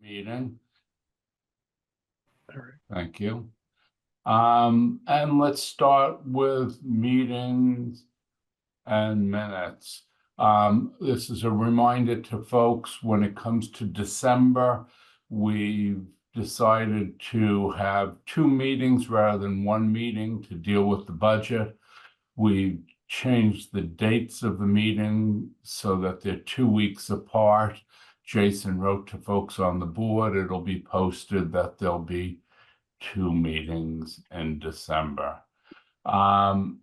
meeting. All right. Thank you. And let's start with meetings and minutes. This is a reminder to folks when it comes to December, we've decided to have 2 meetings rather than 1 meeting to deal with the budget. We changed the dates of the meeting so that they're 2 weeks apart. Jason wrote to folks on the board. It'll be posted that there'll be 2 meetings in December. And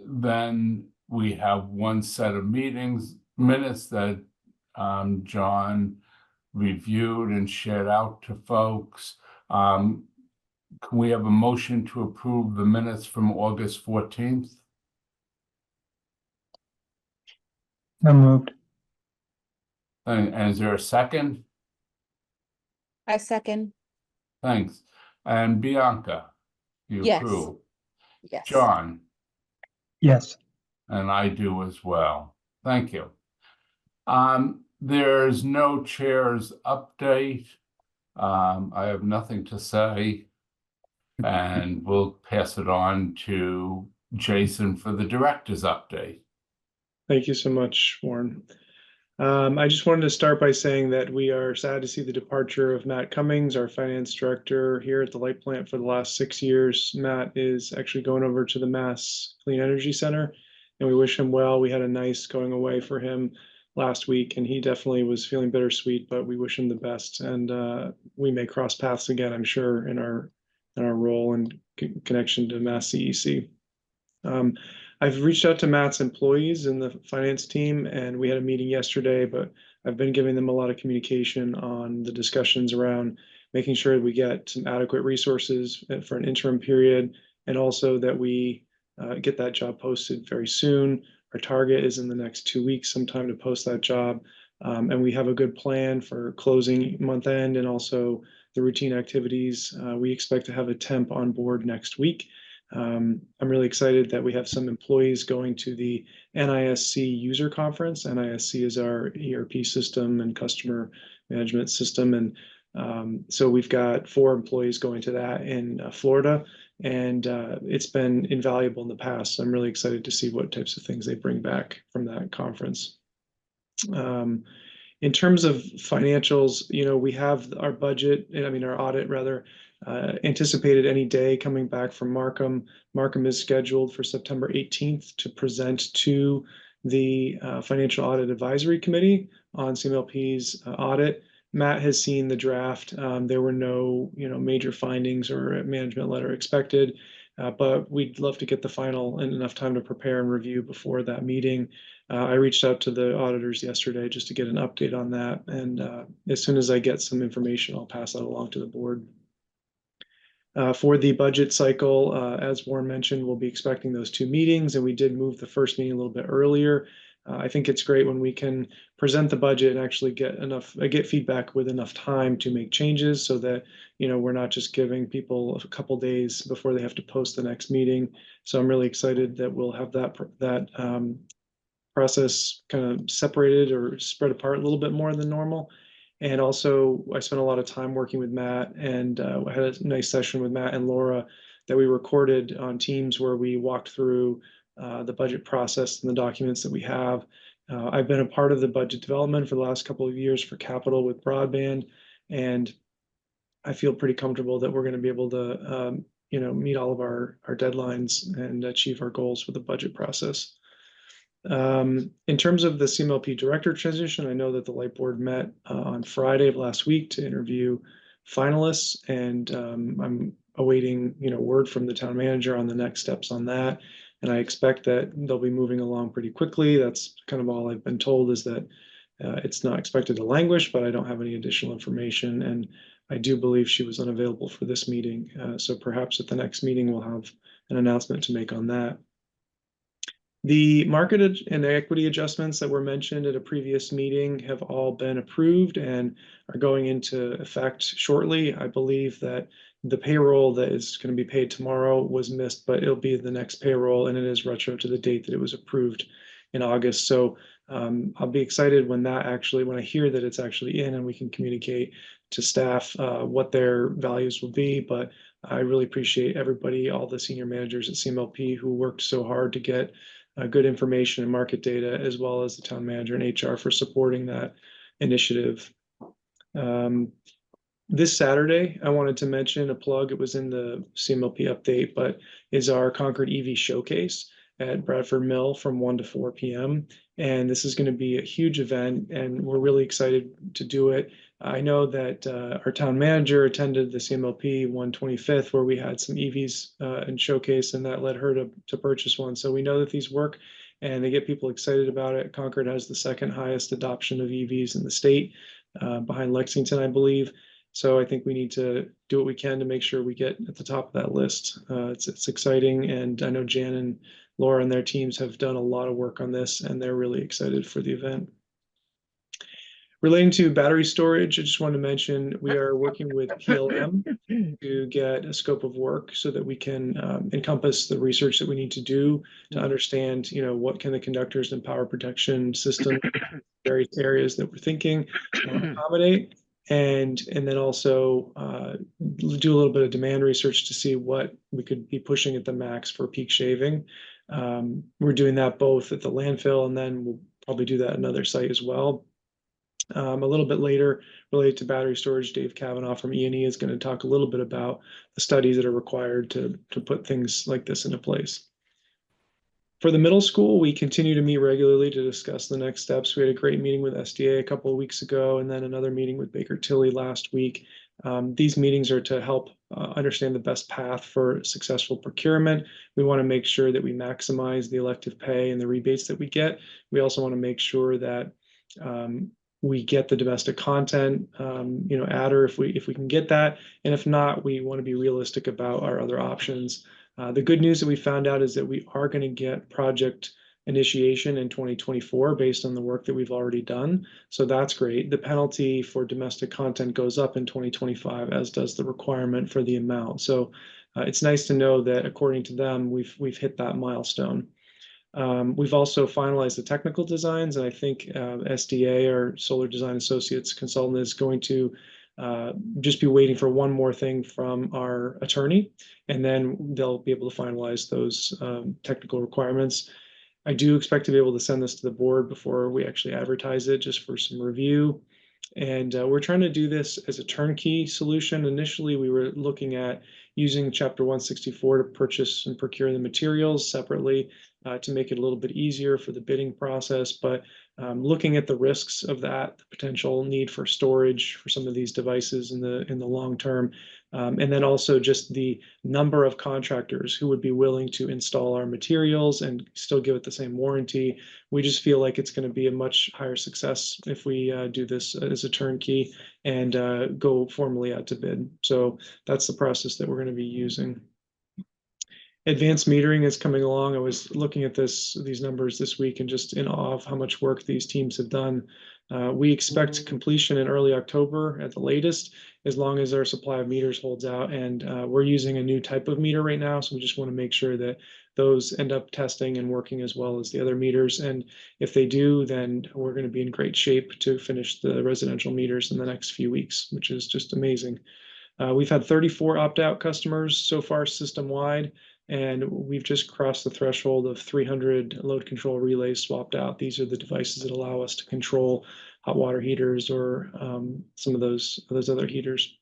then we have 1 set of minutes that John reviewed and shared out to folks. Can we have a motion to approve the minutes from August 14th? So moved. And is there a second? I second. Thanks. And Bianca, you Yes. approve? Yes. John? Yes. And I do as well. Thank you. There's no chair's update. I have nothing to say, and we'll pass it on to Jason for the director's update. Thank you so much, Warren. I just wanted to start by saying that we are sad to see the departure of Matt Cummings, our finance director here at the light plant for the last 6 years. Matt is actually going over to the Mass Clean Energy Center, and we wish him well. We had a nice going away for him last week, and he definitely was feeling bittersweet, but we wish him the best. And we may cross paths again, I'm sure, in our role and connection to Mass CEC. I've reached out to Matt's employees in the finance team, and we had a meeting yesterday, but I've been giving them a lot of communication on the discussions around making sure we get some adequate resources for an interim period, and also that we get that job posted very soon. Our target is in the next 2 weeks sometime to post that job. And we have a good plan for closing month end and also the routine activities. We expect to have a temp on board next week. I'm really excited that we have some employees going to the NISC user conference. NISC is our ERP system and customer management system. And so we've got 4 employees going to that in Florida, and it's been invaluable in the past. So I'm really excited to see what types of things they bring back from that conference. In terms of financials, we have our budget, our audit rather, anticipated any day coming back from Markham. Markham is scheduled for September 18th to present to the Financial Audit Advisory Committee on CMLP's audit. Matt has seen the draft. There were no, major findings or a management letter expected, but we'd love to get the final in enough time to prepare and review before that meeting. I reached out to the auditors yesterday just to get an update on that, and as soon as I get some information, I'll pass that along to the board. For the budget cycle, as Warren mentioned, we'll be expecting those 2 meetings, and we did move the first meeting a little bit earlier. I think it's great when we can present the budget and actually get feedback with enough time to make changes, so that we're not just giving people a couple days before they have to post the next meeting. So I'm really excited that we'll have that process kind of separated or spread apart a little bit more than normal. And also, I spent a lot of time working with Matt, and I had a nice session with Matt and Laura that we recorded on Teams, where we walked through the budget process and the documents that we have. I've been a part of the budget development for the last couple of years for capital with broadband, and I feel pretty comfortable that we're going to be able to meet all of our deadlines and achieve our goals for the budget process. In terms of the CMLP director transition, I know that the Light Board met on Friday of last week to interview finalists, and I'm awaiting word from the town manager on the next steps on that, and I expect that they'll be moving along pretty quickly. That's kind of all I've been told, is that it's not expected to languish, but I don't have any additional information, and I do believe she was unavailable for this meeting, so perhaps at the next meeting we'll have an announcement to make on that. The market and equity adjustments that were mentioned at a previous meeting have all been approved and are going into effect shortly. I believe that the payroll that is going to be paid tomorrow was missed, but it'll be the next payroll, and it is retro to the date that it was approved in August. So I'll be excited when I hear that it's actually in and we can communicate to staff what their values will be. But I really appreciate everybody, all the senior managers at CMLP who worked so hard to get good information and market data, as well as the town manager and HR for supporting that initiative. This Saturday, I wanted to mention a plug. It was in the CMLP update, but is our Concord EV showcase at Bradford Mill from 1 to 4 p.m. And this is going to be a huge event, and we're really excited to do it. I know that our town manager attended the CMLP 125th, where we had some EVs and showcase, and that led her to purchase one. So we know that these work, and they get people excited about it. Concord has the second highest adoption of EVs in the state, behind Lexington, I believe. So I think we need to do what we can to make sure we get at the top of that list. It's exciting, and I know Jan and Laura and their teams have done a lot of work on this, and they're really excited for the event. Relating to battery storage, I just want to mention we are working with PLM to get a scope of work so that we can encompass the research that we need to do to understand, what can the conductors and power protection system, various areas that we're thinking accommodate. And then also do a little bit of demand research to see what we could be pushing at the max for peak shaving. We're doing that both at the landfill, and then we'll probably do that at another site as well. A little bit later, related to battery storage, Dave Kavanaugh from E&E is going to talk a little bit about the studies that are required to put things like this into place. For the middle school, we continue to meet regularly to discuss the next steps. We had a great meeting with SDA a couple of weeks ago, and then another meeting with Baker Tilly last week. These meetings are to help understand the best path for successful procurement. We want to make sure that we maximize the elective pay and the rebates that we get. We also want to make sure that we get the domestic content, adder if we can get that, and if not, we want to be realistic about our other options. The good news that we found out is that we are going to get project initiation in 2024 based on the work that we've already done. So that's great. The penalty for domestic content goes up in 2025, as does the requirement for the amount. So it's nice to know that according to them, we've hit that milestone. We've also finalized the technical designs, and I think SDA, or Solar Design Associates consultant, is going to just be waiting for one more thing from our attorney, and then they'll be able to finalize those technical requirements. I do expect to be able to send this to the board before we actually advertise it, just for some review. And we're trying to do this as a turnkey solution. Initially, we were looking at using Chapter 164 to purchase and procure the materials separately to make it a little bit easier for the bidding process. But looking at the risks of that, the potential need for storage for some of these devices in the long term, and then also just the number of contractors who would be willing to install our materials and still give it the same warranty. We just feel like it's going to be a much higher success if we do this as a turnkey and go formally out to bid. So that's the process that we're going to be using. Advanced metering is coming along. I was looking at these numbers this week and just in awe of how much work these teams have done. We expect completion in early October at the latest, as long as our supply of meters holds out. And we're using a new type of meter right now, so we just want to make sure that those end up testing and working as well as the other meters. And if they do, then we're going to be in great shape to finish the residential meters in the next few weeks, which is just amazing. We've had 34 opt-out customers so far system-wide, and we've just crossed the threshold of 300 load control relays swapped out. These are the devices that allow us to control hot water heaters or some of those other heaters.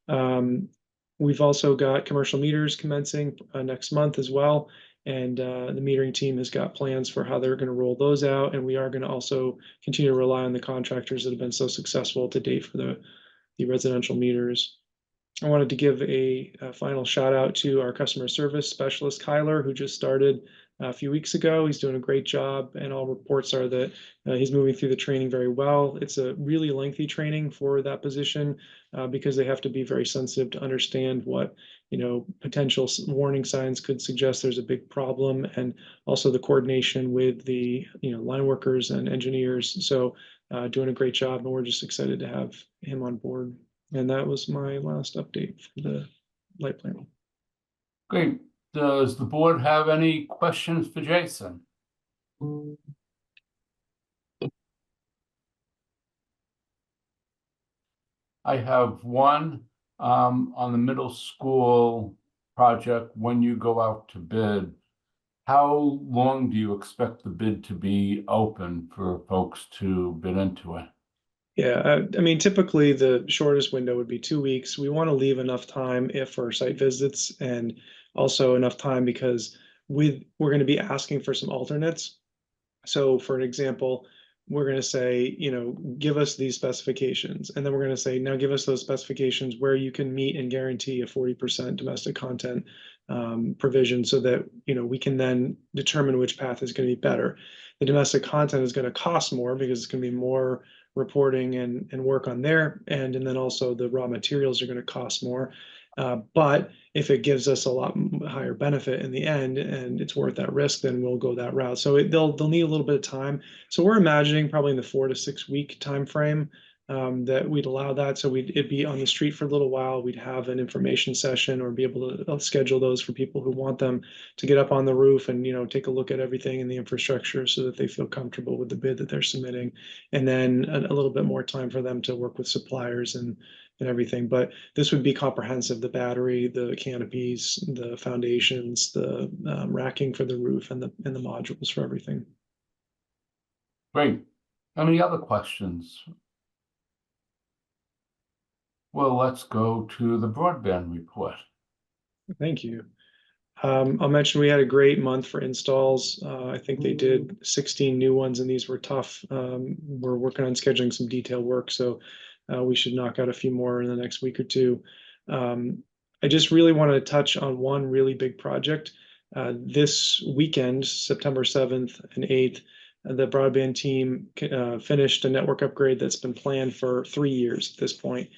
We've also got commercial meters commencing next month as well. And the metering team has got plans for how they're going to roll those out. And we are going to also continue to rely on the contractors that have been so successful to date for the residential meters. I wanted to give a final shout out to our customer service specialist, Kyler, who just started a few weeks ago. He's doing a great job, and all reports are that he's moving through the training very well. It's a really lengthy training for that position because they have to be very sensitive to understand what potential warning signs could suggest there's a big problem, and also the coordination with the line workers and engineers. So doing a great job, and we're just excited to have him on board. And that was my last update for the light plant. Great. Does the board have any questions for Jason? I have one on the middle school project. When you go out to bid, how long do you expect the bid to be open for folks to bid into it? Yeah, I mean, typically the shortest window would be 2 weeks. We want to leave enough time if for site visits and also enough time because we're going to be asking for some alternates. So for an example, we're going to say, give us these specifications. And then we're going to say, now give us those specifications where you can meet and guarantee a 40% domestic content provision so that, we can then determine which path is going to be better. The domestic content is going to cost more because it's going to be more reporting and work on their end. And then also the raw materials are going to cost more. But if it gives us a lot higher benefit in the end and it's worth that risk, then we'll go that route. So they'll need a little bit of time. So we're imagining probably in the 4 to 6 week time frame that we'd allow that. So it'd be on the street for a little while. We'd have an information session or be able to schedule those for people who want them to get up on the roof and take a look at everything in the infrastructure so that they feel comfortable with the bid that they're submitting. And then a little bit more time for them to work with suppliers and everything. But this would be comprehensive: the battery, the canopies, the foundations, the racking for the roof, and the modules for everything. Great. Any other questions? Well, let's go to the broadband report. Thank you. I'll mention we had a great month for installs. I think they did 16 new ones, and these were tough. We're working on scheduling some detail work, so we should knock out a few more in the next week or two. I just really want to touch on one really big project. This weekend, September 7th and 8th, the broadband team finished a network upgrade that's been planned for 3 years at this point.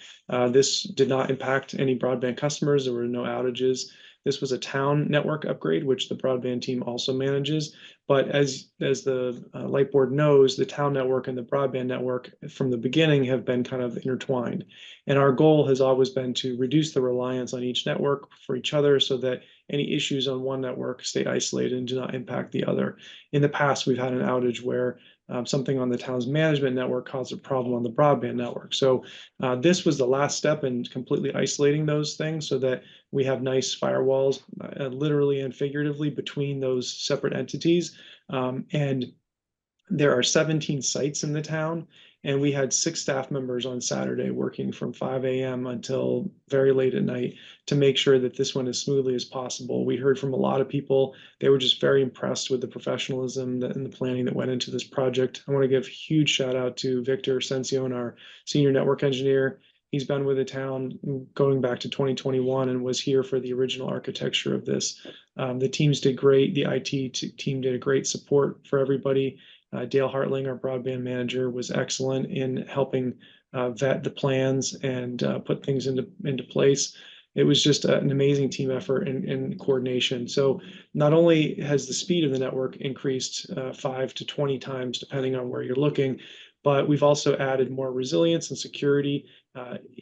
This did not impact any broadband customers. There were no outages. This was a town network upgrade, which the broadband team also manages. But as the light board knows, the town network and the broadband network from the beginning have been kind of intertwined. And our goal has always been to reduce the reliance on each network for each other so that any issues on one network stay isolated and do not impact the other. In the past, we've had an outage where something on the town's management network caused a problem on the broadband network. So this was the last step in completely isolating those things so that we have nice firewalls, literally and figuratively, between those separate entities. And there are 17 sites in the town, and we had 6 staff members on Saturday working from 5 a.m. until very late at night to make sure that this went as smoothly as possible. We heard from a lot of people. They were just very impressed with the professionalism and the planning that went into this project. I want to give a huge shout out to Victor Sensione, our senior network engineer. He's been with the town going back to 2021 and was here for the original architecture of this. The teams did great. The IT team did a great support for everybody. Dale Hartling, our broadband manager, was excellent in helping vet the plans and put things into place. It was just an amazing team effort and coordination. So not only has the speed of the network increased 5 to 20 times, depending on where you're looking, but we've also added more resilience and security.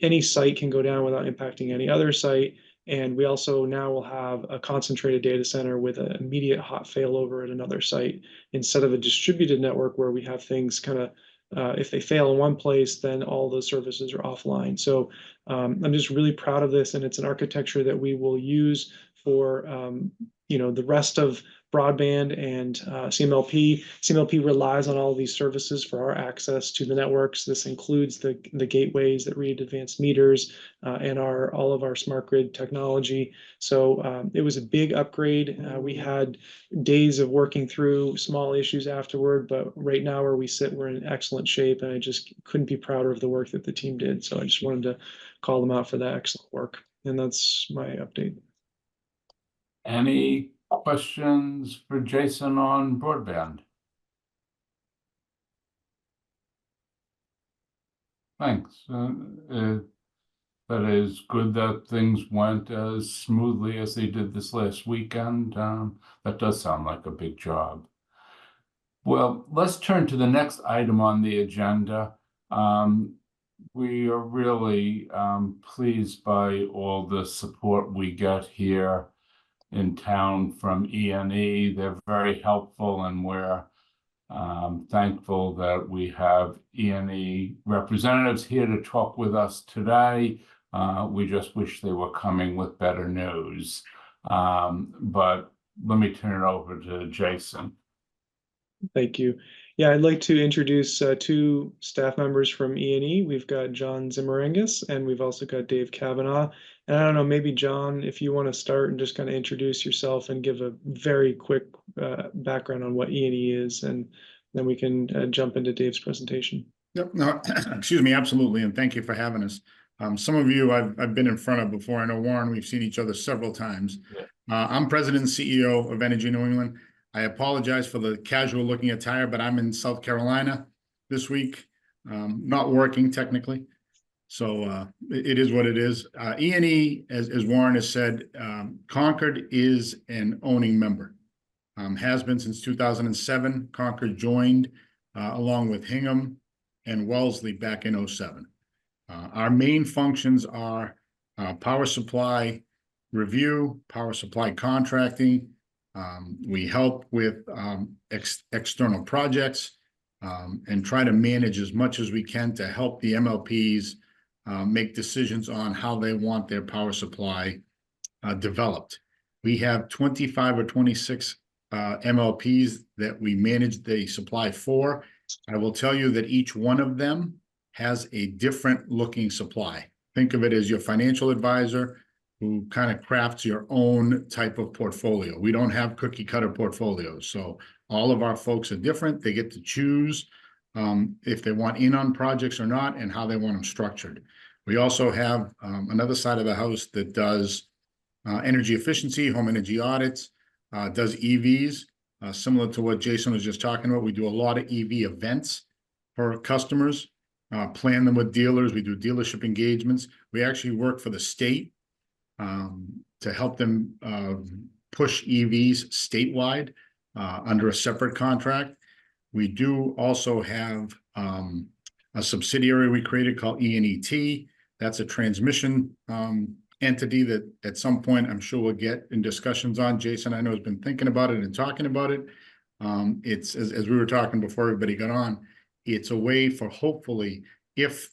Any site can go down without impacting any other site. And we also now will have a concentrated data center with an immediate hot failover at another site instead of a distributed network where we have things kind of, if they fail in one place, then all those services are offline. So I'm just really proud of this, and it's an architecture that we will use for the rest of broadband and CMLP. CMLP relies on all of these services for our access to the networks. This includes the gateways that read advanced meters and all of our smart grid technology. So it was a big upgrade. We had days of working through small issues afterward, but right now where we sit, we're in excellent shape, and I just couldn't be prouder of the work that the team did. So I just wanted to call them out for that excellent work. And that's my update. Any questions for Jason on broadband? Thanks. That is good that things went as smoothly as they did this last weekend. That does sound like a big job. Well, let's turn to the next item on the agenda. We are really pleased by all the support we get here in town from E&E. They're very helpful, and we're Thankful that we have E&E representatives here to talk with us today. We just wish they were coming with better news. But let me turn it over to Jason. Thank you. Yeah, I'd like to introduce two staff members from E&E. We've got John Zimmerangis, and we've also got Dave Kavanaugh. And I don't know, maybe John, if you want to start and just kind of introduce yourself and give a very quick background on what E&E is, and then we can jump into Dave's presentation. Yep. No, excuse me. Absolutely. And thank you for having us. Some of you I've been in front of before. I know Warren, we've seen each other several times. Yeah. I'm president and CEO of Energy New England. I apologize for the casual looking attire, but I'm in South Carolina this week, not working technically. So it is what it is. E&E, as Warren has said, Concord is an owning member. Has been since 2007. Concord joined along with Hingham and Wellesley back in 2007. Our main functions are power supply review, power supply contracting. We help with external projects and try to manage as much as we can to help the MLPs make decisions on how they want their power supply developed. We have 25 or 26 MLPs that we manage the supply for. I will tell you that each one of them has a different looking supply. Think of it as your financial advisor who kind of crafts your own type of portfolio. We don't have cookie cutter portfolios. So all of our folks are different. They get to choose if they want in on projects or not and how they want them structured. We also have another side of the house that does energy efficiency, home energy audits, does EVs, similar to what Jason was just talking about. We do a lot of EV events for customers, plan them with dealers. We do dealership engagements. We actually work for the state to help them push EVs statewide under a separate contract. We do also have a subsidiary we created called E&ET. That's a transmission entity that at some point I'm sure we'll get in discussions on. Jason, I know, has been thinking about it and talking about it. It's as we were talking before everybody got on, it's a way for hopefully if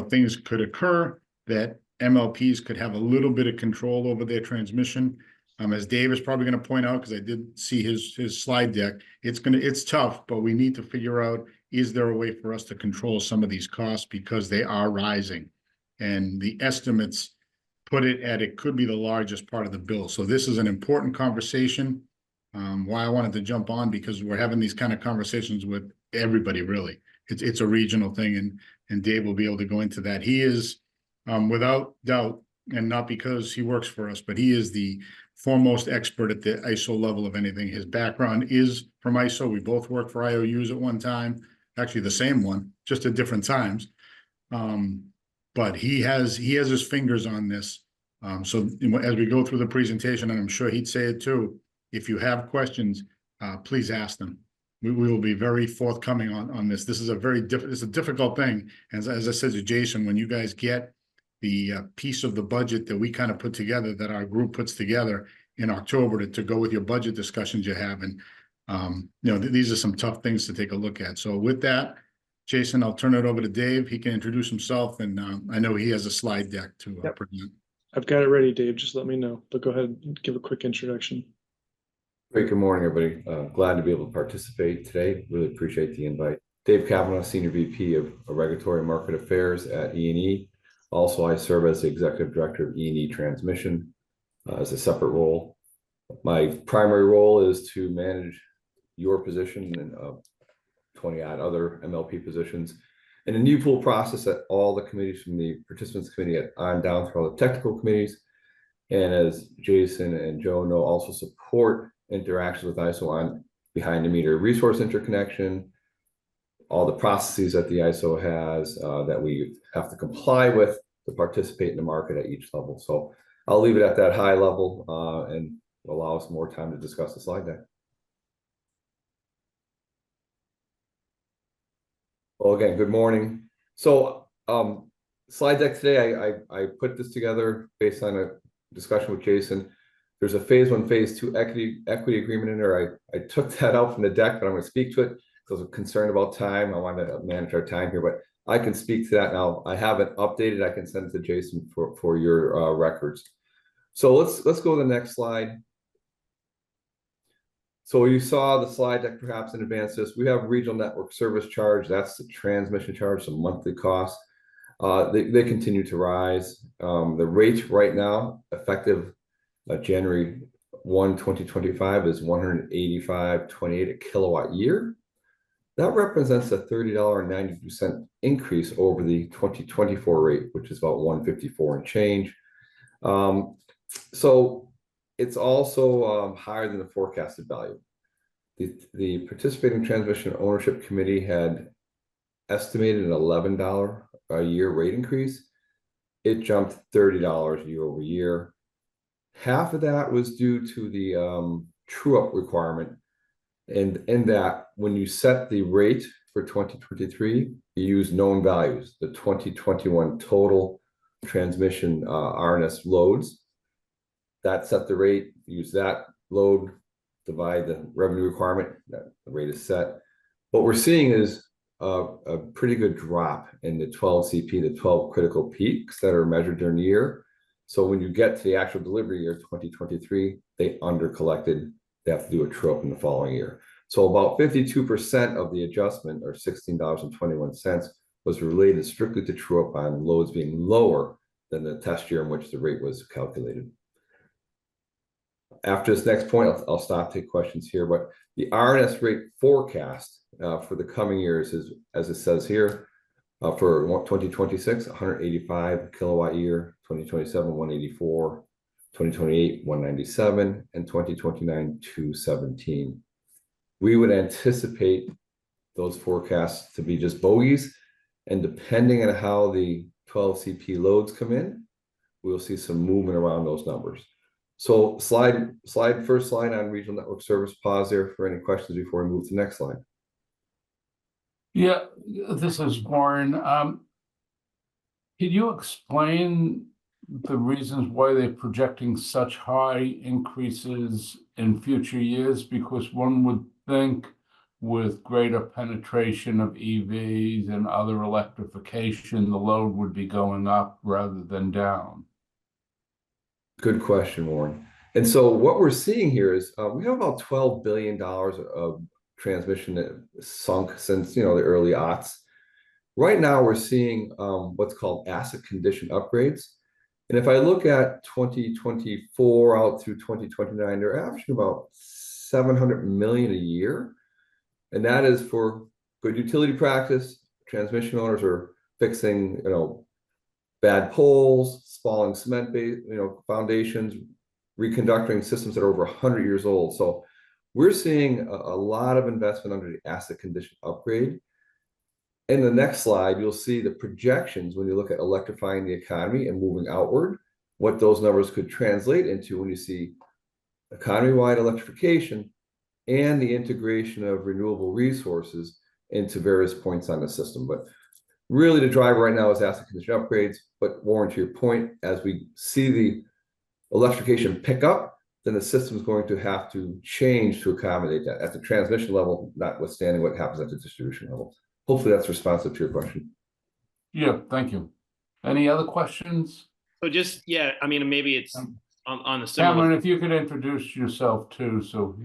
things could occur that MLPs could have a little bit of control over their transmission. As Dave is probably going to point out, because I did see his slide deck, it's tough, but we need to figure out, is there a way for us to control some of these costs because they are rising, and the estimates put it at it could be the largest part of the bill. So this is an important conversation. Why I wanted to jump on, because we're having these kind of conversations with everybody. Really, it's a regional thing, and Dave will be able to go into that. He is without doubt, and not because he works for us, but he is the foremost expert at the ISO level of anything. His background is from ISO. We both worked for IOUs at one time, actually the same one, just at different times. But he has his fingers on this. So as we go through the presentation, and I'm sure he'd say it too, if you have questions, please ask them. We will be very forthcoming on this. This is it's a difficult thing. As I said to Jason, when you guys get the piece of the budget that we kind of put together, that our group puts together in October to go with your budget discussions you have. And, these are some tough things to take a look at. So with that, Jason, I'll turn it over to Dave. He can introduce himself, and I know he has a slide deck to present. I've got it ready, Dave. Just let me know. But go ahead and give a quick introduction. Great. Good morning, everybody. Glad to be able to participate today. Really appreciate the invite. Dave Kavanaugh, Senior VP of Regulatory and Market Affairs at E&E. Also, I serve as the Executive Director of E&E Transmission as a separate role. My primary role is to manage your position and 20-odd other MLP positions and a new pool process at all the committees, from the participants committee on down through all the technical committees. And as Jason and Joe know, also support interactions with ISO on behind the meter resource interconnection, all the processes that the ISO has that we have to comply with to participate in the market at each level. So I'll leave it at that high level and allow us more time to discuss the slide deck. Well, again, good morning. So slide deck today, I put this together based on a discussion with Jason. There's a phase 1, phase 2 equity agreement in there. I took that out from the deck, but I'm going to speak to it. because I'm concerned about time. I want to manage our time here, but I can speak to that now. I have it updated. I can send it to Jason for your records. So let's go to the next slide. So you saw the slide deck perhaps in advance of this. We have regional network service charge. That's the transmission charge, the monthly cost. They continue to rise. The rate right now, effective January 1, 2025, is $185.28 a kilowatt year. That represents a $30.92 increase over the 2024 rate, which is about $154 and change. So it's also higher than the forecasted value. The participating transmission ownership committee had estimated an $11 a year rate increase. It jumped $30 year over year. Half of that was due to the true-up requirement, and in that when you set the rate for 2023, you use known values, the 2021 total transmission RNS loads. That set the rate, use that load, divide the revenue requirement, that the rate is set. What we're seeing is a pretty good drop in the 12 CP, the 12 critical peaks that are measured during the year. So when you get to the actual delivery year, 2023, they under collected. They have to do a true up in the following year. So about 52% of the adjustment, or $16.21, was related strictly to true up on loads being lower than the test year in which the rate was calculated. After this next point, I'll stop, take questions here, but the RNS rate forecast for the coming years is, as it says here, for 2026, 185 kilowatt year, 2027, 184, 2028, 197, and 2029, 217. We would anticipate those forecasts to be just bogeys, and depending on how the 12 CP loads come in, we'll see some movement around those numbers. So first slide on regional network service. Pause there for any questions before we move to the next slide. Yeah, this is Warren. Can you explain the reasons why they're projecting such high increases in future years? Because one would think with greater penetration of EVs and other electrification, the load would be going up rather than down. Good question, Warren. And so what we're seeing here is we have about $12 billion of transmission that sunk since the early aughts. Right now, we're seeing what's called asset condition upgrades. And if I look at 2024 out through 2029, they're averaging about $700 million a year. And that is for good utility practice. Transmission owners are fixing, bad poles, falling cement base, foundations, reconductoring systems that are over 100 years old. So we're seeing a lot of investment under the asset condition upgrade. In the next slide, you'll see the projections when you look at electrifying the economy and moving outward, what those numbers could translate into when you see economy-wide electrification and the integration of renewable resources into various points on the system. But really the driver right now is asset condition upgrades. But Warren, to your point, as we see the electrification pick up, then the system is going to have to change to accommodate that at the transmission level, notwithstanding what happens at the distribution level. Hopefully that's responsive to your question. Yeah, thank you. Any other questions? So just, yeah, I mean, maybe it's on the similar. Cameron, if you could introduce yourself too, so.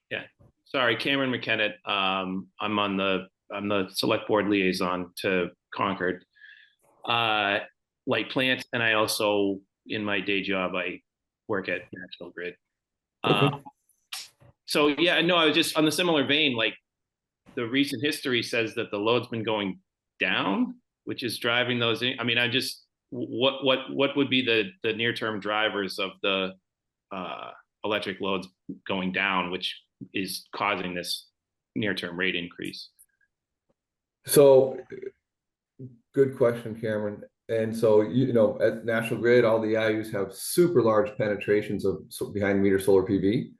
Yeah, sorry, Cameron McKennett. I'm the select board liaison to Concord Light Plant, and I also, in my day job, I work at National Grid. Okay. So yeah, no, I was just on the similar vein, like the recent history says that the load's been going down, which is driving those in. I mean, I just, what would be the near-term drivers of the electric loads going down, which is causing this near-term rate increase? So good question, Cameron. And so, at National Grid, all the IUs have super large penetrations of behind meter solar PV.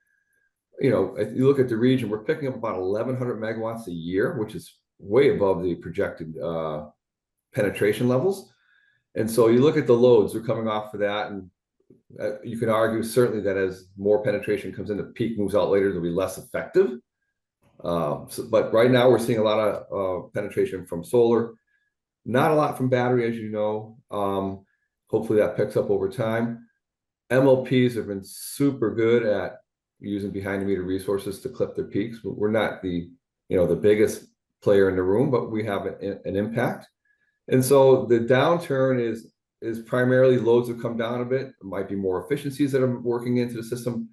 If you look at the region, we're picking up about 1,100 megawatts a year, which is way above the projected penetration levels. And so you look at the loads, they're coming off for that. And you can argue certainly that as more penetration comes in, the peak moves out later, they'll be less effective. But right now we're seeing a lot of penetration from solar, not a lot from battery, as you know. Hopefully that picks up over time. MLPs have been super good at using behind the meter resources to clip their peaks. We're not the biggest player in the room, but we have an impact. And so the downturn is primarily loads have come down a bit. It might be more efficiencies that are working into the system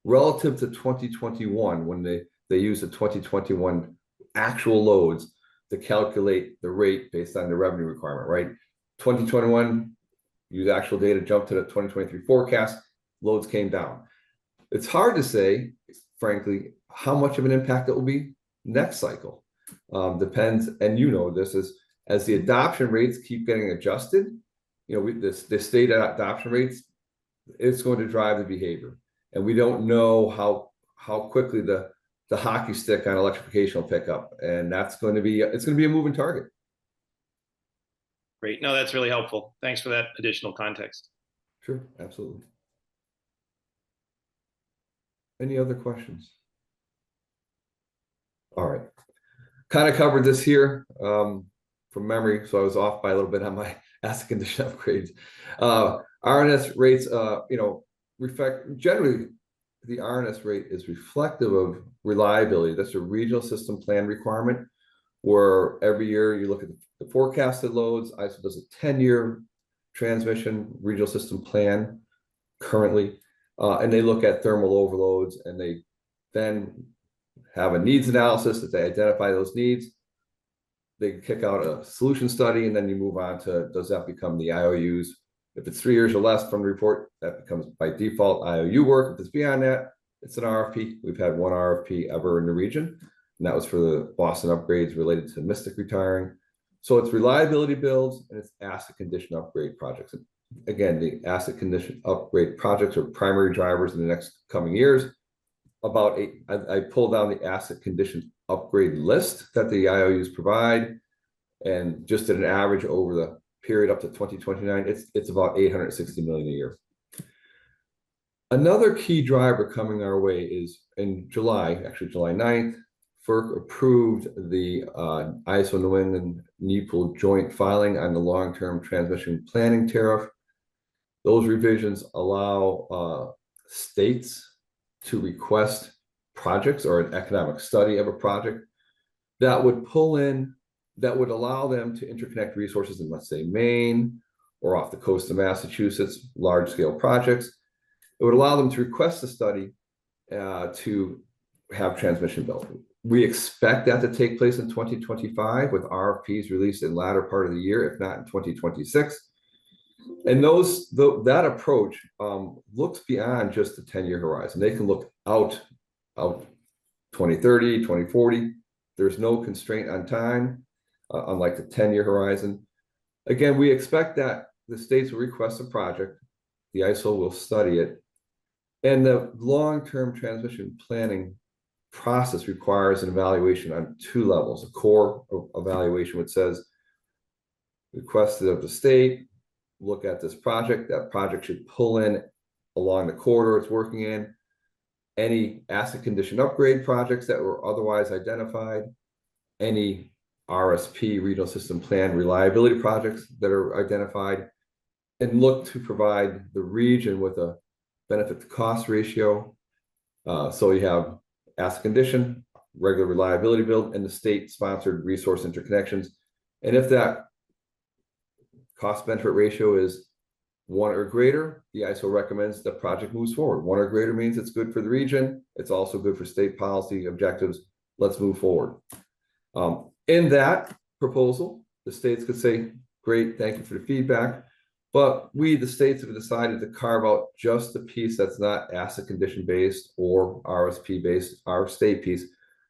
relative to 2021, when they used the 2021 actual loads to calculate the rate based on the revenue requirement, right? 2021, use actual data, jumped to the 2023 forecast, loads came down. It's hard to say, frankly, how much of an impact it will be next cycle. Depends, and this is as the adoption rates keep getting adjusted, the state adoption rates, it's going to drive the behavior. And we don't know how quickly the hockey stick on electrification will pick up. And it's going to be a moving target. Great. No, that's really helpful. Thanks for that additional context. Sure, absolutely. Any other questions? All right. Kind of covered this here from memory, so I was off by a little bit on my asset condition upgrades. RNS rates, generally the RNS rate is reflective of reliability. That's a regional system plan requirement, where every year you look at the forecasted loads. ISO does a 10-year transmission regional system plan currently, and they look at thermal overloads, and they then have a needs analysis that they identify those needs. They kick out a solution study, and then you move on to, does that become the IOUs? If it's 3 years or less from the report, that becomes by default IOU work. If it's beyond that, it's an RFP. We've had one RFP ever in the region, and that was for the Boston upgrades related to Mystic retiring. So it's reliability builds and it's asset condition upgrade projects. And again, the asset condition upgrade projects are primary drivers in the next coming years. I pulled down the asset condition upgrade list that the IOUs provide, and just at an average over the period up to 2029, it's about $860 million a year. Another key driver coming our way is in July, actually July 9th, FERC approved the ISO New England NEPL joint filing on the long-term transmission planning tariff. Those revisions allow states to request projects or an economic study of a project that would allow them to interconnect resources in, let's say, Maine or off the coast of Massachusetts, large-scale projects. It would allow them to request a study to have transmission built. We expect that to take place in 2025 with RFPs released in the latter part of the year, if not in 2026. And that approach looks beyond just the 10-year horizon. They can look out 2030, 2040. There's no constraint on time, unlike the 10-year horizon. Again, we expect that the states will request a project, the ISO will study it, and the long-term transmission planning process requires an evaluation on two levels: a core evaluation, which says requested of the state, look at this project. That project should pull in along the corridor it's working in any asset condition upgrade projects that were otherwise identified, any RSP, regional system plan reliability projects that are identified, and look to provide the region with a benefit to cost ratio. So you have asset condition, regular reliability build, and the state sponsored resource interconnections. And if that cost benefit ratio is 1 or greater, the ISO recommends the project moves forward. 1 or greater means it's good for the region. It's also good for state policy objectives. Let's move forward. In that proposal, the states could say, great, thank you for the feedback. But we, the states, have decided to carve out just the piece that's not asset condition based or RSP based, our state piece.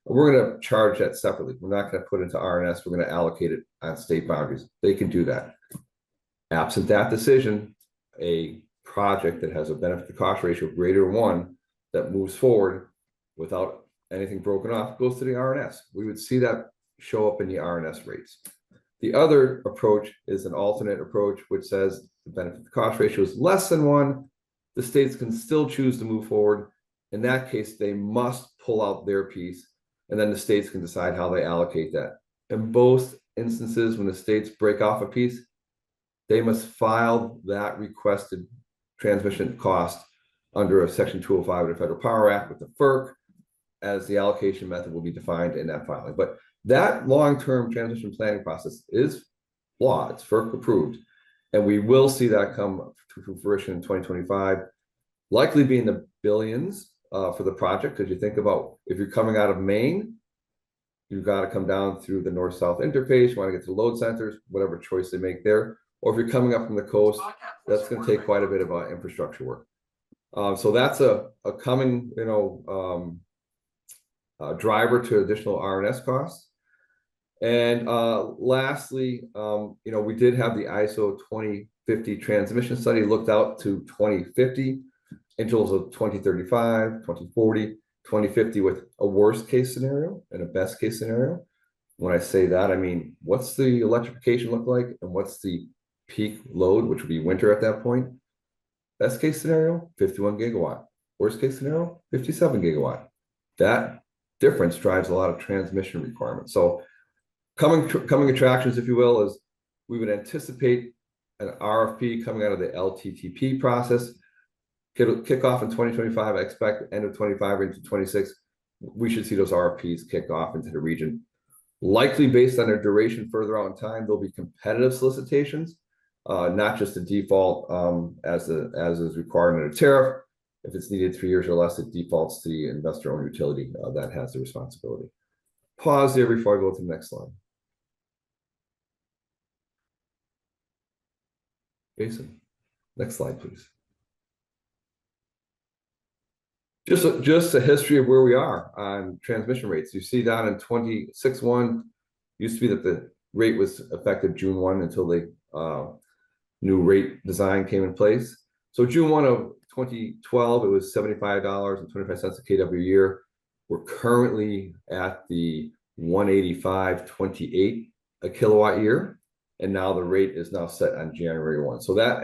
We're going to charge that separately. We're not going to put it into RNS. We're going to allocate it on state boundaries. They can do that. Absent that decision, a project that has a benefit to cost ratio greater than 1 that moves forward without anything broken off goes to the RNS. We would see that show up in the RNS rates. The other approach is an alternate approach, which says the benefit to cost ratio is less than 1. The states can still choose to move forward, In that case, they must pull out their piece, and then the states can decide how they allocate that. In both instances, when the states break off a piece, they must file that requested transmission cost under a Section 205 of the Federal Power Act with the FERC, as the allocation method will be defined in that filing. But that long-term transmission planning process is law. It's FERC approved. And we will see that come to fruition in 2025, likely be in the billions for the project. Because you think about, if you're coming out of Maine, you've got to come down through the north-south interface. You want to get to load centers, whatever choice they make there. Or if you're coming up from the coast, that's going to take quite a bit of infrastructure work. So that's a coming, driver to additional R&S costs. And lastly, we did have the ISO 2050 transmission study looked out to 2050, intervals of 2035, 2040, 2050 with a worst case scenario and a best case scenario. When I say that, I mean, what's the electrification look like and what's the peak load, which would be winter at that point? Best case scenario, 51 gigawatt. Worst case scenario, 57 gigawatt. That difference drives a lot of transmission requirements. So coming attractions, if you will, is we would anticipate an RFP coming out of the LTTP process. Kick off in 2025. I expect end of 25 into 26. We should see those RFPs kick off into the region. Likely based on their duration further out in time, there'll be competitive solicitations, not just a default as is required in a tariff. If it's needed 3 years or less, it defaults to the investor-owned utility that has the responsibility. Pause there before I go to the next slide. Jason, next slide, please. Just a history of where we are on transmission rates. You see down in 26.1, used to be that the rate was effective June 1 until the new rate design came in place. So June 1 of 2012, it was $75.25 a kW a year. We're currently at the 185.28 a kilowatt year. And now the rate is now set on January 1. So that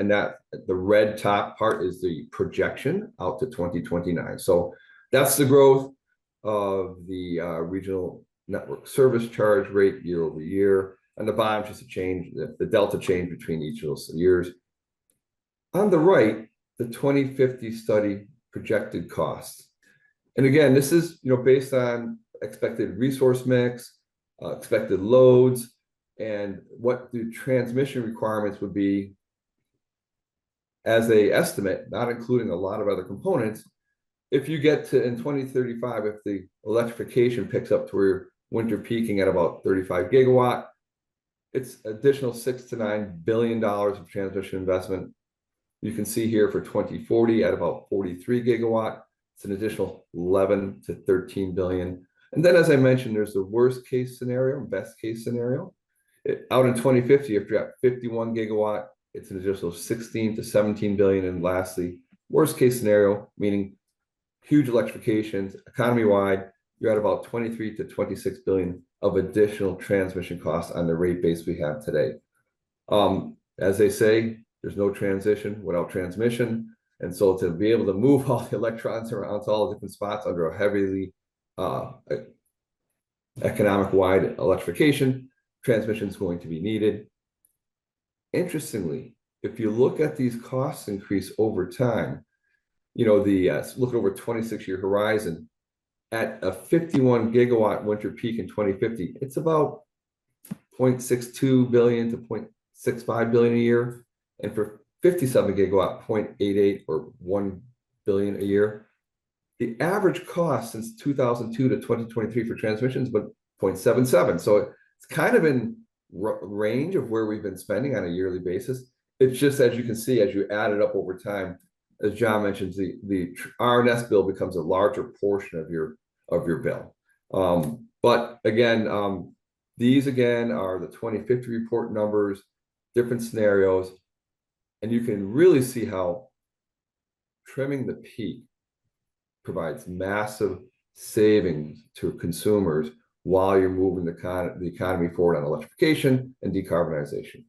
the red top part is the projection out to 2029. So that's the growth of the regional network service charge rate year over year. And the bottom just a change, the delta change between each of those years. On the right, the 2050 study projected costs. And again, this is based on expected resource mix, expected loads, and what the transmission requirements would be as a estimate, not including a lot of other components. If you get to in 2035, if the electrification picks up to where you're winter peaking at about 35 gigawatt, it's additional $6 to $9 billion of transmission investment. You can see here for 2040 at about 43 gigawatt, it's an additional 11 to 13 billion. And then, as I mentioned, there's the worst case scenario and best case scenario. Out in 2050, if you're at 51 gigawatt, it's an additional 16 to 17 billion. And lastly, worst case scenario, meaning huge electrifications, economy-wide, you're at about 23 to 26 billion of additional transmission costs on the rate base we have today. As they say, there's no transition without transmission. And so to be able to move all the electrons around to all the different spots under a heavily economic-wide electrification, transmission is going to be needed. Interestingly, if you look at these costs increase over time, look over a 26-year horizon, at a 51 gigawatt winter peak in 2050, it's about 0.62 billion to 0.65 billion a year. And for 57 gigawatt, 0.88 or 1 billion a year. The average cost since 2002 to 2023 for transmission is about 0.77. So it's kind of in range of where we've been spending on a yearly basis. It's just, as you can see, as you add it up over time, as John mentioned, the R&S bill becomes a larger portion of your bill. But again, these again are the 2050 report numbers, different scenarios, and you can really see how trimming the peak provides massive savings to consumers while you're moving the economy forward on electrification and decarbonization.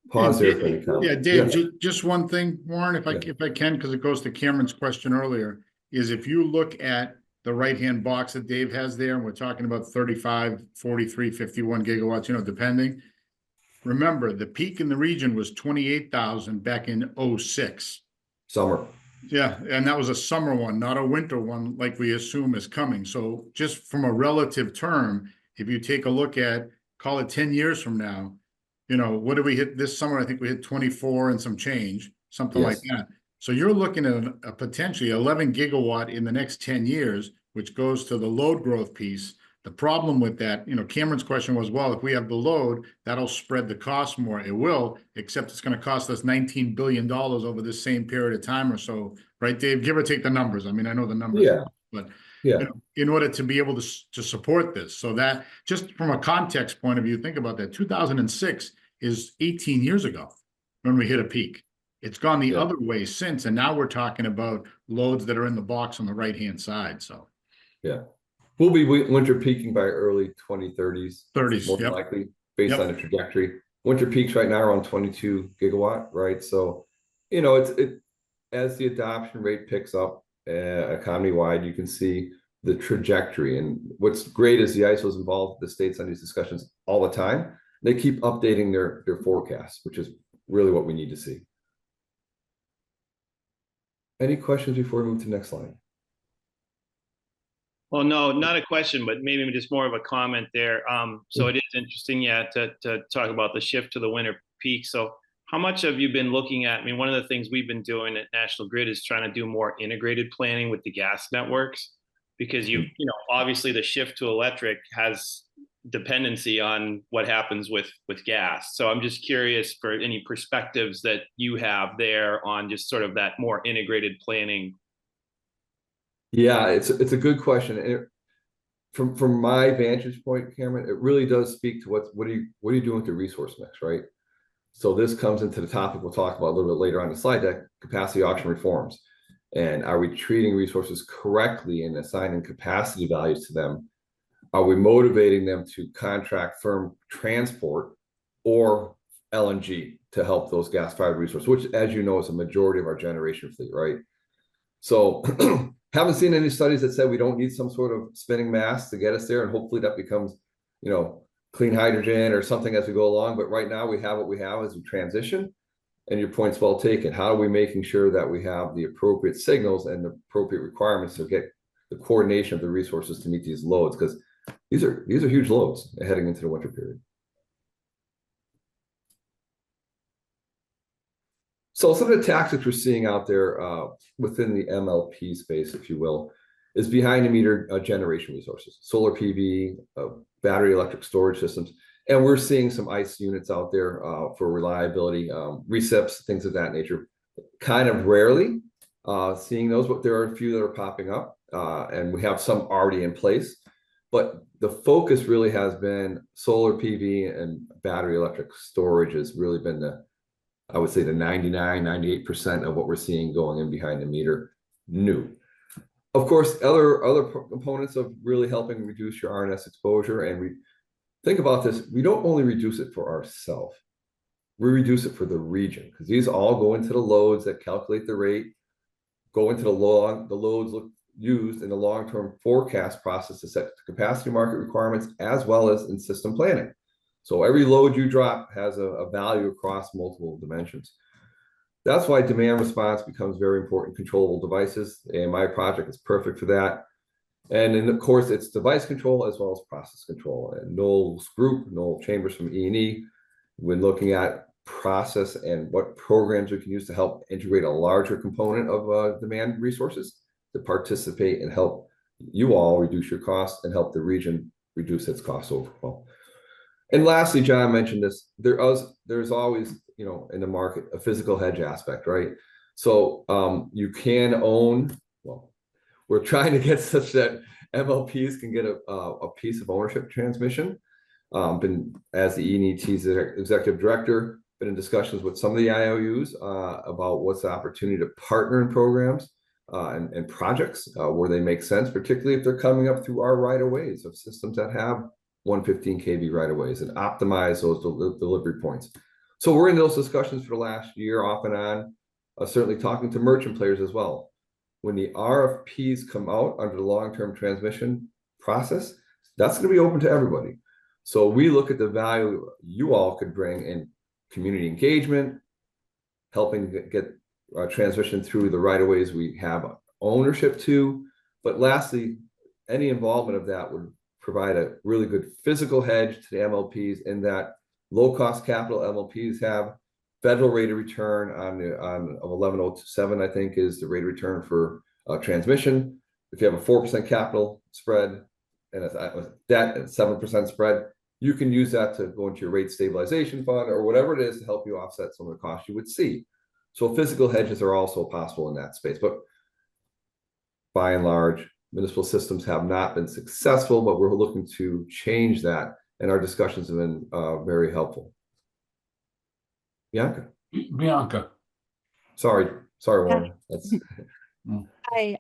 Pause there for any comments. Yeah, Dave, just one thing, Warren, if I can, because it goes to Cameron's question earlier. is if you look at the right-hand box that Dave has there, and we're talking about 35, 43, 51 gigawatts, you know, depending. Remember, the peak in the region was 28,000 back in 06. Summer. Yeah, and that was a summer one, not a winter one like we assume is coming. So just from a relative term, if you take a look at, call it 10 years from now, you know, what did we hit this summer? I think we hit 24 and some change, something like Yes. that. So you're looking at a potentially 11 gigawatt in the next 10 years, which goes to the load growth piece. The problem with that, you know, Cameron's question was, well, if we have the load, that'll spread the cost more. It will, except it's going to cost us $19 billion over this same period of time or so, right, Dave? Give or take the numbers. I mean, I know the numbers, Yeah. but Yeah. you know, in order to be able to support this, so that just from a context point of view, think about that. 2006 is 18 years ago when we hit a peak. It's gone the Yeah. other way since, and now we're talking about loads that are in the box on the right-hand side. So Yeah. We'll be winter peaking by early 2030s. 30s, Most yep. likely, based Yep. on the trajectory. Winter peaks right now are around 22 gigawatt, right? So, you know, as the adoption rate picks up economy-wide, you can see the trajectory. And what's great is the ISO is involved with the states on these discussions all the time. They keep updating their forecasts, which is really what we need to see. Any questions before we move to the next slide? Well, no, not a question, but maybe just more of a comment there. So it is interesting, yeah, to talk about the shift to the winter peak. So how much have you been looking at? I mean, one of the things we've been doing at National Grid is trying to do more integrated planning with the gas networks, because you know, obviously the shift to electric has dependency on what happens with gas. So I'm just curious for any perspectives that you have there on just sort of that more integrated planning. Yeah, it's a good question. And from my vantage point, Cameron, it really does speak to what are you doing with the resource mix, right? So this comes into the topic we'll talk about a little bit later on the slide deck, capacity auction reforms. And are we treating resources correctly and assigning capacity values to them? Are we motivating them to contract firm transport or LNG to help those gas-fired resources, which, as you know, is a majority of our generation fleet, right? So haven't seen any studies that said we don't need some sort of spinning mass to get us there, and hopefully that becomes, you know, clean hydrogen or something as we go along. But right now we have what we have as we transition. And your point's well taken. How are we making sure that we have the appropriate signals and the appropriate requirements to get the coordination of the resources to meet these loads? Because these are huge loads heading into the winter period. So some of the tactics we're seeing out there within the MLP space, if you will, is behind the meter generation resources, solar PV, battery electric storage systems. And we're seeing some ICE units out there for reliability, recips, things of that nature. Kind of rarely seeing those, but there are a few that are popping up, and we have some already in place. But the focus really has been solar PV and battery electric storage has really been I would say the 99, 98% of what we're seeing going in behind the meter new. Of course, other components of really helping reduce your RNS exposure, and we think about this, we don't only reduce it for ourselves, we reduce it for the region, because these all go into the loads that calculate the rate, go into the loads used in the long-term forecast process to set the capacity market requirements, as well as in system planning. So every load you drop has a value across multiple dimensions. That's why demand response becomes very important. Controllable devices, and my project is perfect for that. And then, of course, it's device control as well as process control. And Noel's group, Noel Chambers from E&E, when looking at process and what programs we can use to help integrate a larger component of demand resources to participate and help you all reduce your costs and help the region reduce its costs overall. And lastly, John mentioned this, there's always, you know, in the market, a physical hedge aspect, right? So you can own, well, we're trying to get such that MLPs can get a piece of ownership transmission. Been, as the E&ET's executive director, been in discussions with some of the IOUs about what's the opportunity to partner in programs and projects where they make sense, particularly if they're coming up through our right-of-ways of systems that have 115 kV right-of-ways and optimize those delivery points. So we're in those discussions for the last year off and on, certainly talking to merchant players as well. when the RFPs come out under the long-term transmission process, that's going to be open to everybody. So we look at the value you all could bring in community engagement, helping get transmission through the right-of-ways we have ownership to. But lastly, any involvement of that would provide a really good physical hedge to the MLPs, in that low-cost capital MLPs have federal rate of return on 1107, I think, is the rate of return for transmission. If you have a 4% capital spread and a debt at 7% spread, you can use that to go into your rate stabilization fund or whatever it is to help you offset some of the costs you would see. So physical hedges are also possible in that space, but by and large, municipal systems have not been successful, but we're looking to change that, and our discussions have been very helpful. Bianca. Sorry, Warren. That's Hi,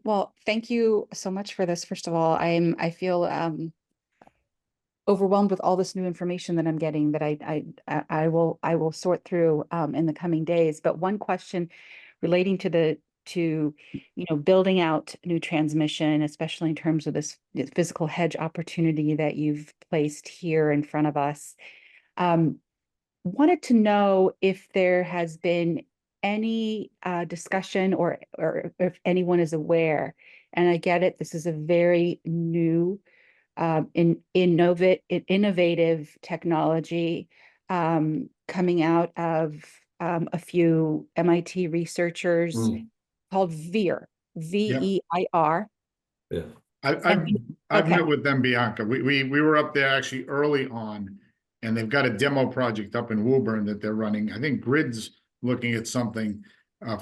well, thank you so much for this. First of all, I feel overwhelmed with all this new information that I'm getting that I will sort through in the coming days. But one question relating to building out new transmission, especially in terms of this physical hedge opportunity that you've placed here in front of us. Wanted to know if there has been any discussion or if anyone is aware, and I get it, this is a very new innovative technology coming out of a few MIT researchers called VEIR, VEIR. yeah. I've met with them, Bianca. We were up there actually early on, and they've got a demo project up in Woburn that they're running. I think Grid's looking at something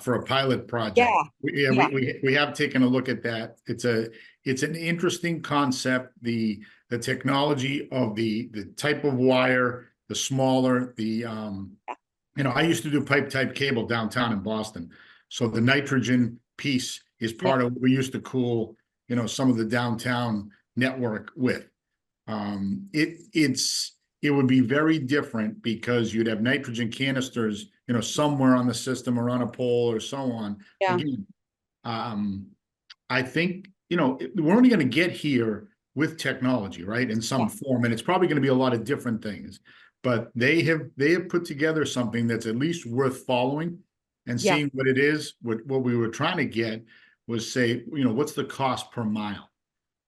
for a pilot project. We have taken a look at that. It's an interesting concept. The technology of the type of wire, the smaller, I used to do pipe type cable downtown in Boston. So the nitrogen piece is part of what we used to cool, some of the downtown network with. It would be very different because you'd have nitrogen canisters, somewhere on the system or on a pole or so on. Yeah. Again, I think, we're only going to get here with technology, right? In some form, and it's probably going to be a lot of different things, but they have put together something that's at least worth following and seeing what it is. What we were trying to get was say, what's the cost per mile?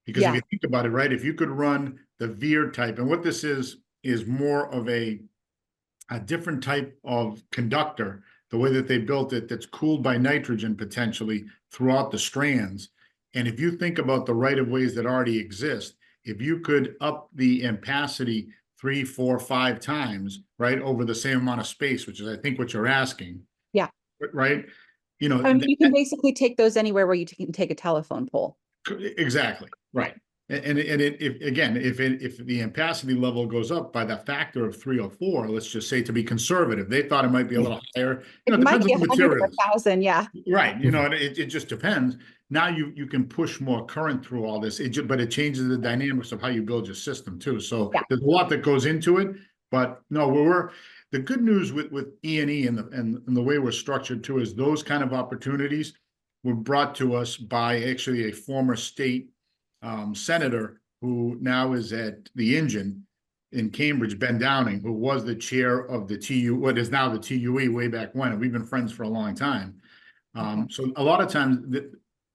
Because if you think about it, right, if you could run the VEIR type, and what this is more of a different type of conductor, the way that they built it, that's cooled by nitrogen potentially throughout the strands. And if you think about the right of ways that already exist, if you could up the ampacity 3, 4, 5 times, right, over the same amount of space, which is, I think, what you're asking. Yeah. Right. You can basically take those anywhere where you can take a telephone pole. Exactly. Right. And if the ampacity level goes up by the factor of 3 or 4, let's just say, to be conservative, they thought it might be a little higher. It might be 100 or 1,000, yeah. Right. It just depends. Now you can push more current through all this, but it changes the dynamics of how you build your system too. So there's a lot that goes into it. But no, the good news with E&E and the way we're structured too is those kind of opportunities were brought to us by actually a former state senator who now is at the Engine in Cambridge, Ben Downing, who was the chair of the what is now the TUE way back when, and we've been friends for a long time. So a lot of times,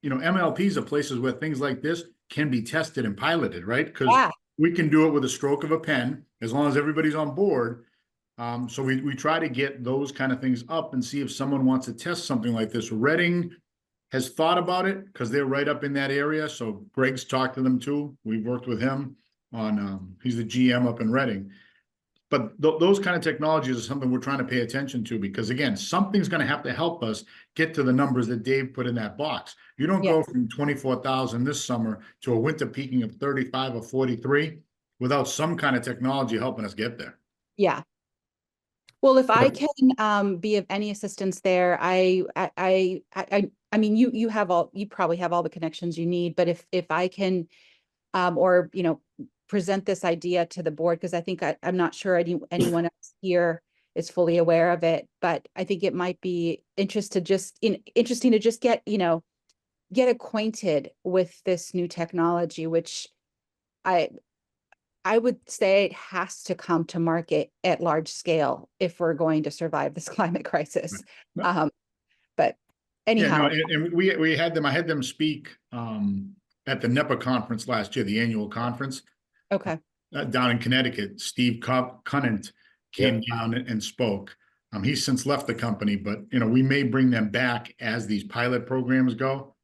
MLPs are places where things like this can be tested and piloted, right? Because we can do it with a stroke of a pen as long as everybody's on board. So we try to get those kind of things up and see if someone wants to test something like this. Reading has thought about it because they're right up in that area. So Greg's talked to them too. We've worked with him on, he's the GM up in Reading. But those kind of technologies are something we're trying to pay attention to because, again, something's going to have to help us get to the numbers that Dave put in that box. You don't go from 24,000 this summer to a winter peaking of 35 or 43 without some kind of technology helping us get there. Yeah. Well, if I can be of any assistance there, I mean, you probably have all the connections you need, but if I can, present this idea to the board, because I think I'm not sure anyone else here is fully aware of it, but I think it might be interesting to just get, get acquainted with this new technology, which I would say it has to come to market at large scale if we're going to survive this climate crisis. Right. But Yeah, anyhow, no, and we had them, I had them speak at the NEPA conference last year, the annual conference okay, down in Connecticut. Steve Cunnant came Yeah. down and spoke. He's since left the company, but we may bring them back as these pilot programs go.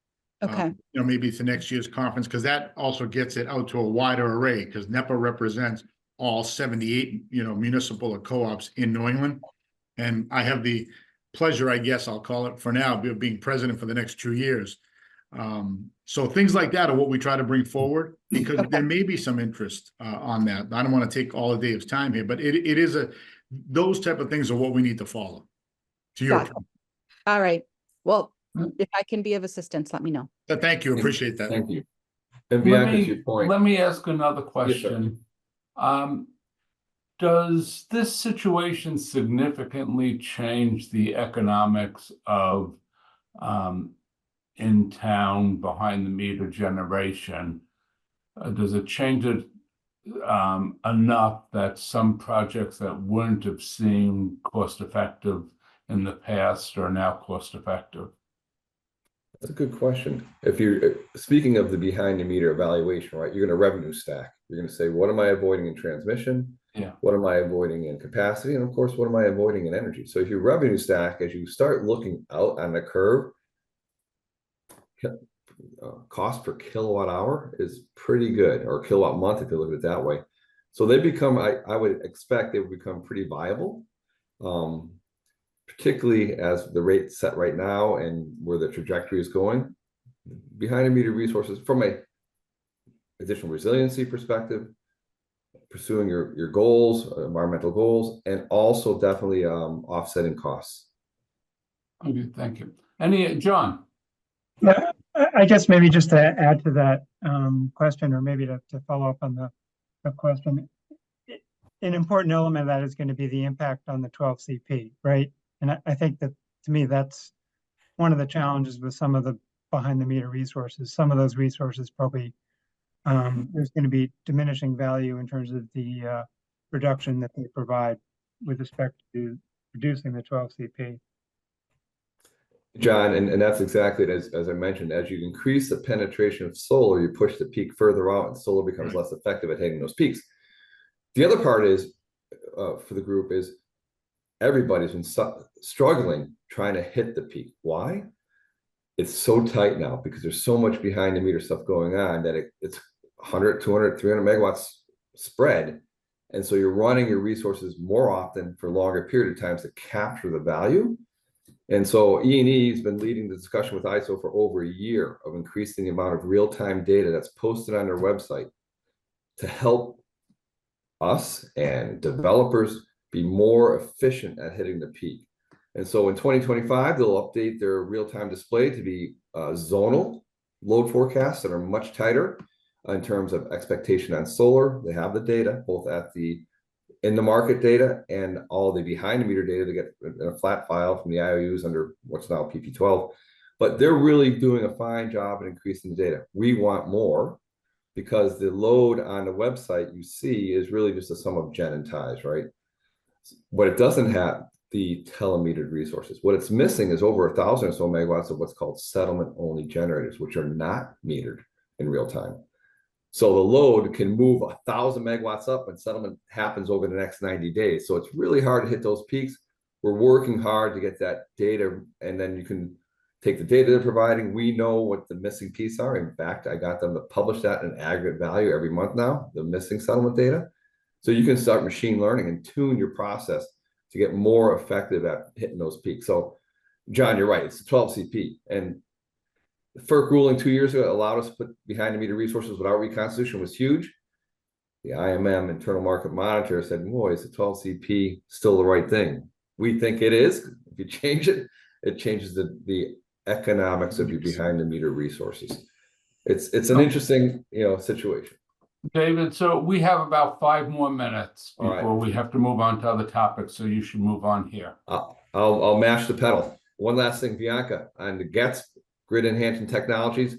okay, Maybe to next year's conference, because that also gets it out to a wider array, because NEPA represents all 78, municipal or co-ops in New England. And I have the pleasure, I guess I'll call it for now, of being president for the next 2 years. So things like that are what we try to bring forward, because there may be some interest on that. I don't want to take all of Dave's time here, but it is those type of things are what we need to follow. To your Gotcha. point. All right. Well, if I can be of assistance, let me know. Thank you, appreciate that. Thank you. And Let Bianca, to your me, point. let me ask another Yes, sir. question. Does this situation significantly change the economics of in-town behind the meter generation? Does it change it enough that some projects that wouldn't have seemed cost effective in the past are now cost effective? That's a good question. If you're speaking of the behind the meter evaluation, right, you're going to revenue stack. You're going to say, what am I avoiding in transmission? Yeah. What am I avoiding in capacity? And of course, what am I avoiding in energy? So if you revenue stack, as you start looking out on the curve, cost per kilowatt hour is pretty good, or kilowatt month if you look at it that way. So they become, I would expect they would become pretty viable, particularly as the rate set right now and where the trajectory is going. Behind the meter resources, from a additional resiliency perspective, pursuing your goals, environmental goals, and also definitely offsetting costs. Okay, thank you. John? Yeah, I guess maybe just to add to that question, or maybe to follow up on the question, an important element of that is going to be the impact on the 12 CP, right? And I think that, to me, that's one of the challenges with some of the behind the meter resources. Some of those resources probably there's going to be diminishing value in terms of the reduction that they provide with respect to reducing the 12 CP. John, and that's exactly it. As I mentioned, as you increase the penetration of solar, you push the peak further out and solar becomes less effective at hitting those peaks. The other part is, for the group, is everybody's been struggling trying to hit the peak. Why? It's so tight now because there's so much behind the meter stuff going on that it's 100, 200, 300 megawatts spread. And so you're running your resources more often for a longer period of times to capture the value. And so E&E has been leading the discussion with ISO for over a year of increasing the amount of real-time data that's posted on their website to help us and developers be more efficient at hitting the peak. And so in 2025, they'll update their real-time display to be zonal load forecasts that are much tighter in terms of expectation on solar. They have the data, both at the in the market data and all the behind the meter data. They get in a flat file from the IOUs under what's now PP12, but they're really doing a fine job at increasing the data. We want more because the load on the website you see is really just a sum of gen and ties, right? But it doesn't have the telemetered resources. What it's missing is over 1,000 or so megawatts of what's called settlement only generators, which are not metered in real time. So the load can move 1,000 megawatts up and settlement happens over the next 90 days. So it's really hard to hit those peaks. We're working hard to get that data, and then you can take the data they're providing. We know what the missing pieces are. In fact, I got them to publish that in aggregate value every month now, the missing settlement data. So you can start machine learning and tune your process to get more effective at hitting those peaks. So John, you're right, it's 12 CP. And the FERC ruling 2 years ago allowed us to put behind the meter resources without reconstitution was huge. The IMM, Internal Market Monitor, said, boy, is the 12 CP still the right thing? We think it is. If you change it, it changes the economics of your behind the meter resources. It's an interesting, situation. David, so we have about 5 more minutes All before we have to move on to other topics, so you should move on here. I'll mash the pedal. One last thing, Bianca, on the GETS grid enhancing technologies.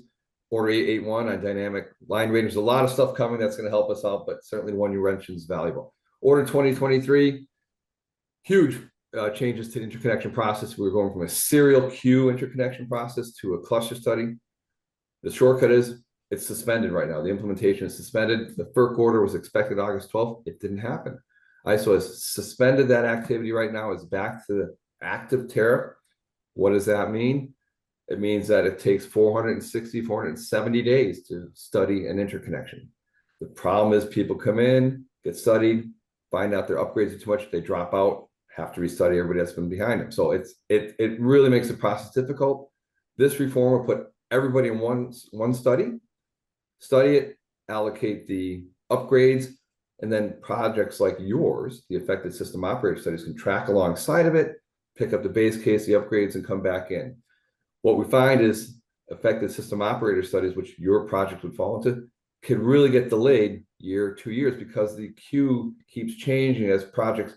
Order 881 on dynamic line rating. There's a lot of stuff coming that's going to help us out, but certainly one you mentioned is valuable. Order 2023, huge changes to the interconnection process. We're going from a serial queue interconnection process to a cluster study. The shortcut is it's suspended right now. The implementation is suspended. The FERC order was expected August 12th. It didn't happen. ISO has suspended that activity right now. It's back to the active tariff. What does that mean? It means that it takes 460, 470 days to study an interconnection. The problem is people come in, get studied, find out their upgrades are too much, they drop out, have to restudy everybody that's been behind them. So it really makes the process difficult. This reform will put everybody in one study it, allocate the upgrades, and then projects like yours, the affected system operator studies, can track alongside of it, pick up the base case, the upgrades, and come back in. What we find is affected system operator studies, which your project would fall into, can really get delayed year, 2 years, because the queue keeps changing as projects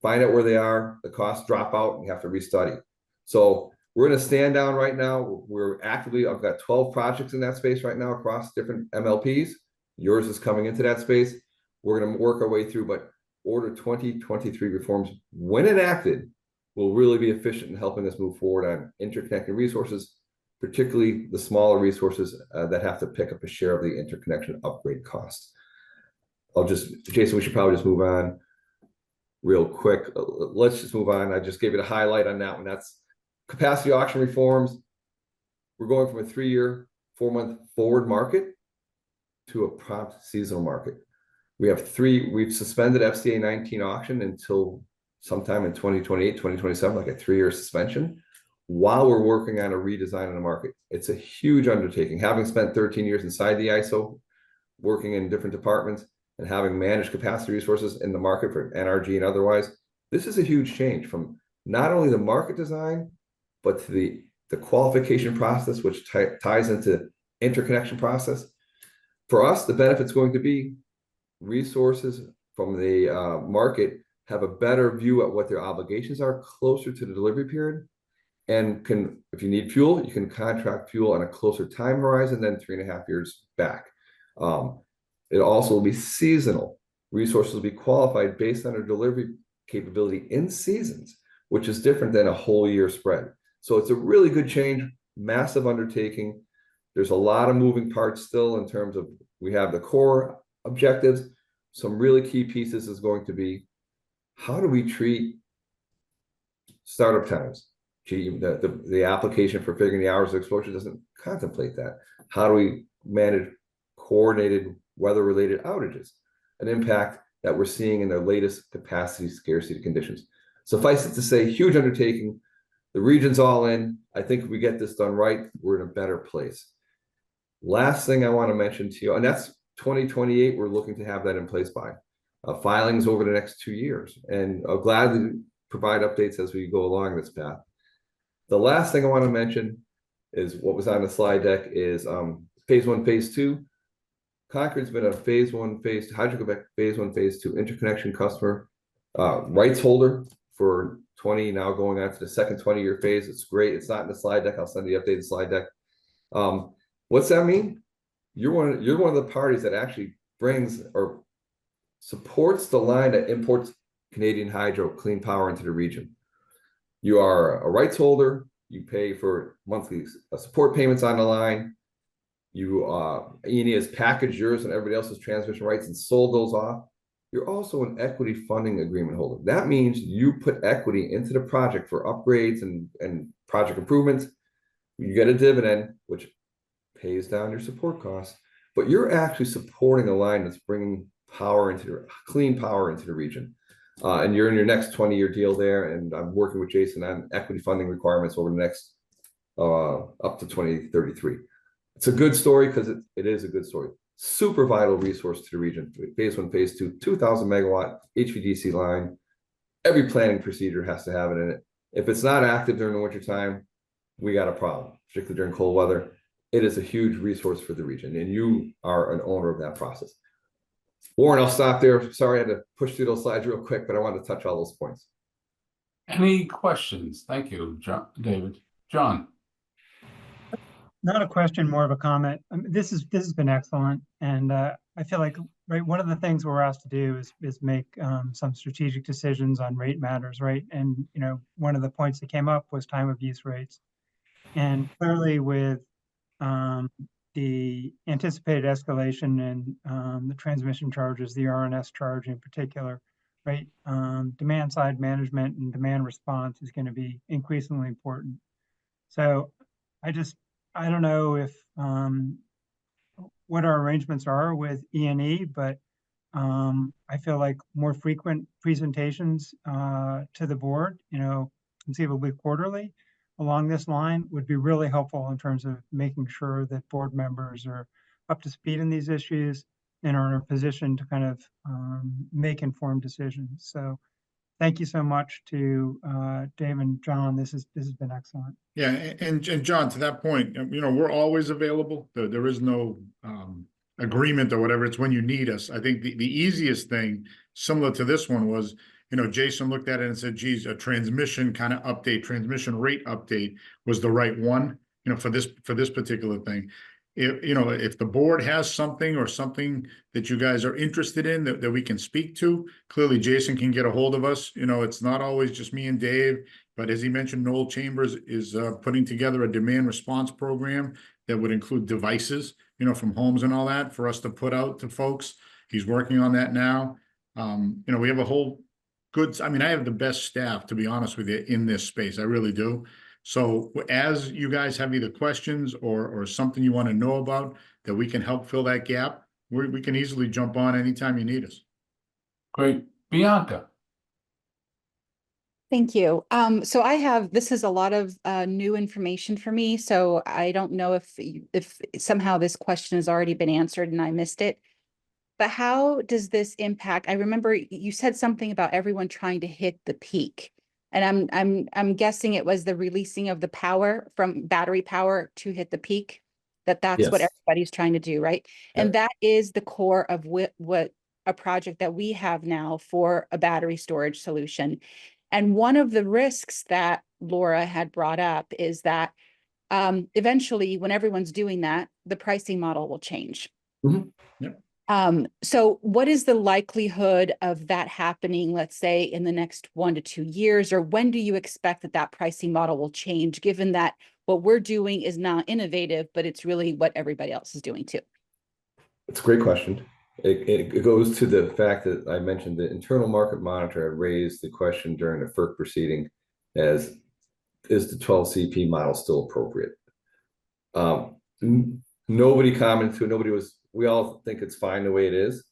find out where they are, the costs drop out, and you have to restudy. So we're in a stand down right now. We're actively, I've got 12 projects in that space right now across different MLPs. Yours is coming into that space. We're going to work our way through, but Order 2023 reforms, when enacted, will really be efficient in helping us move forward on interconnecting resources, particularly the smaller resources that have to pick up a share of the interconnection upgrade costs. Jason, we should probably just move on real quick. Let's just move on. I just gave it a highlight on that one. That's capacity auction reforms. We're going from a 3-year, 4-month forward market to a prompt seasonal market. We've suspended FCA 19 auction until sometime in 2028, 2027, like a 3-year suspension, while we're working on a redesign of the market. It's a huge undertaking. Having spent 13 years inside the ISO, working in different departments, and having managed capacity resources in the market for NRG and otherwise, this is a huge change from not only the market design, but to the qualification process, which ties into interconnection process. For us, the benefit's going to be resources from the market have a better view at what their obligations are closer to the delivery period, and if you need fuel, you can contract fuel on a closer time horizon than 3.5 years back. It also will be seasonal. Resources will be qualified based on their delivery capability in seasons, which is different than a whole year spread. So it's a really good change, massive undertaking. There's a lot of moving parts still in terms of, we have the core objectives. Some really key pieces is going to be, how do we treat startup times? The application for figuring the hours of exposure doesn't contemplate that. How do we manage coordinated weather-related outages, an impact that we're seeing in the latest capacity scarcity conditions? Suffice it to say, huge undertaking. The region's all in. I think if we get this done right, we're in a better place. Last thing I want to mention to you, and that's 2028, we're looking to have that in place by. Filings over the next 2 years, and I'll gladly provide updates as we go along this path. The last thing I want to mention is what was on the slide deck is phase 1, phase 2. Concord's been a phase 1, phase 2, Hydro-Quebec phase 1, phase 2 interconnection customer rights holder for 20, now going on to the second 20-year phase. It's great. It's not in the slide deck. I'll send you the updated slide deck. What's that mean? You're one of the parties that actually brings or supports the line that imports Canadian hydro clean power into the region. You are a rights holder. You pay for monthly support payments on the line. E&E has packaged yours and everybody else's transmission rights and sold those off. You're also an equity funding agreement holder. That means you put equity into the project for upgrades and project improvements. You get a dividend, which pays down your support costs, but you're actually supporting a line that's bringing power into clean power into the region. And you're in your next 20-year deal there. And I'm working with Jason on equity funding requirements over the next up to 2033. It's a good story because it is a good story. Super vital resource to the region. Phase 1, phase 2, 2,000 megawatt HVDC line. Every planning procedure has to have it in it. If it's not active during the wintertime, we got a problem, particularly during cold weather. It is a huge resource for the region, and you are an owner of that process. Warren, I'll stop there. Sorry I had to push through those slides real quick, but I wanted to touch all those points. Any questions? Thank you, David. John. Not a question, more of a comment. This has been excellent, and I feel like right one of the things we're asked to do is make some strategic decisions on rate matters, right? And you know, one of the points that came up was time of use rates, and clearly with the anticipated escalation in the transmission charges, the RNS charge in particular, right? Demand side management and demand response is going to be increasingly important. So I don't know if what our arrangements are with E&E, but I feel like more frequent presentations to the board, you know, conceivably quarterly along this line would be really helpful in terms of making sure that board members are up to speed in these issues and are in a position to kind of make informed decisions. So thank you so much to Dave and John. This has been excellent. Yeah, and John, to that point, you know, we're always available. There is no agreement or whatever. It's when you need us. I think the easiest thing, similar to this one, was, you know, Jason looked at it and said, geez, a transmission kind of update, transmission rate update was the right one, you know, for this particular thing. If, you know, if the board has something or something that you guys are interested in that we can speak to, clearly Jason can get a hold of us. You know, it's not always just me and Dave, but as he mentioned, Noel Chambers is putting together a demand response program that would include devices, you know, from homes and all that for us to put out to folks. He's working on that now. You know, we have a whole I mean, I have the best staff, to be honest with you, in this space. I really do. So as you guys have either questions or something you want to know about that we can help fill that gap, we can easily jump on anytime you need us. Great. Bianca? Thank you. So this is a lot of new information for me, so I don't know if somehow this question has already been answered and I missed it. But how does this impact? I remember you said something about everyone trying to hit the peak. And I'm guessing it was the releasing of the power from battery power to hit the peak. That's what Yes. everybody's trying to do, right? And that is the core of what a project that we have now for a battery storage solution. And one of the risks that Laura had brought up is that eventually, when everyone's doing that, the pricing model will change. Mhm. Yep. So what is the likelihood of that happening, let's say, in the next 1 to 2 years, or when do you expect that pricing model will change, given that what we're doing is not innovative, but it's really what everybody else is doing too? It's a great question. It goes to the fact that I mentioned the internal market monitor had raised the question during the FERC proceeding as, is the 12 CP model still appropriate? Nobody commented to it. We all think it's fine the way it is.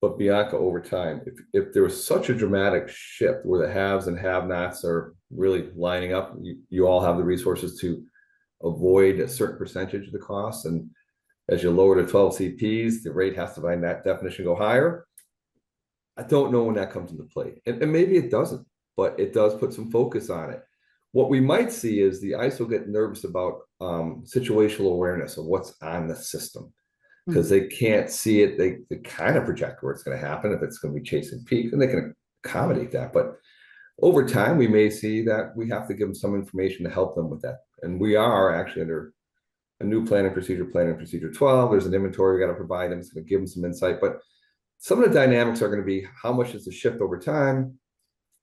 But Bianca, over time, if there was such a dramatic shift where the haves and have-nots are really lining up, you all have the resources to avoid a certain percentage of the costs, and as you lower to 12 CPs, the rate has to, by that definition, go higher. I don't know when that comes into play, and maybe it doesn't, but it does put some focus on it. What we might see is the ISO get nervous about situational awareness of what's on the system, because they can't see it. They kind of project where it's going to happen, if it's going to be chasing peak, and they can accommodate that. But over time, we may see that we have to give them some information to help them with that. And we are actually under a new planning procedure 12. There's an inventory we got to provide them. It's going to give them some insight. But some of the dynamics are going to be, how much is the shift over time?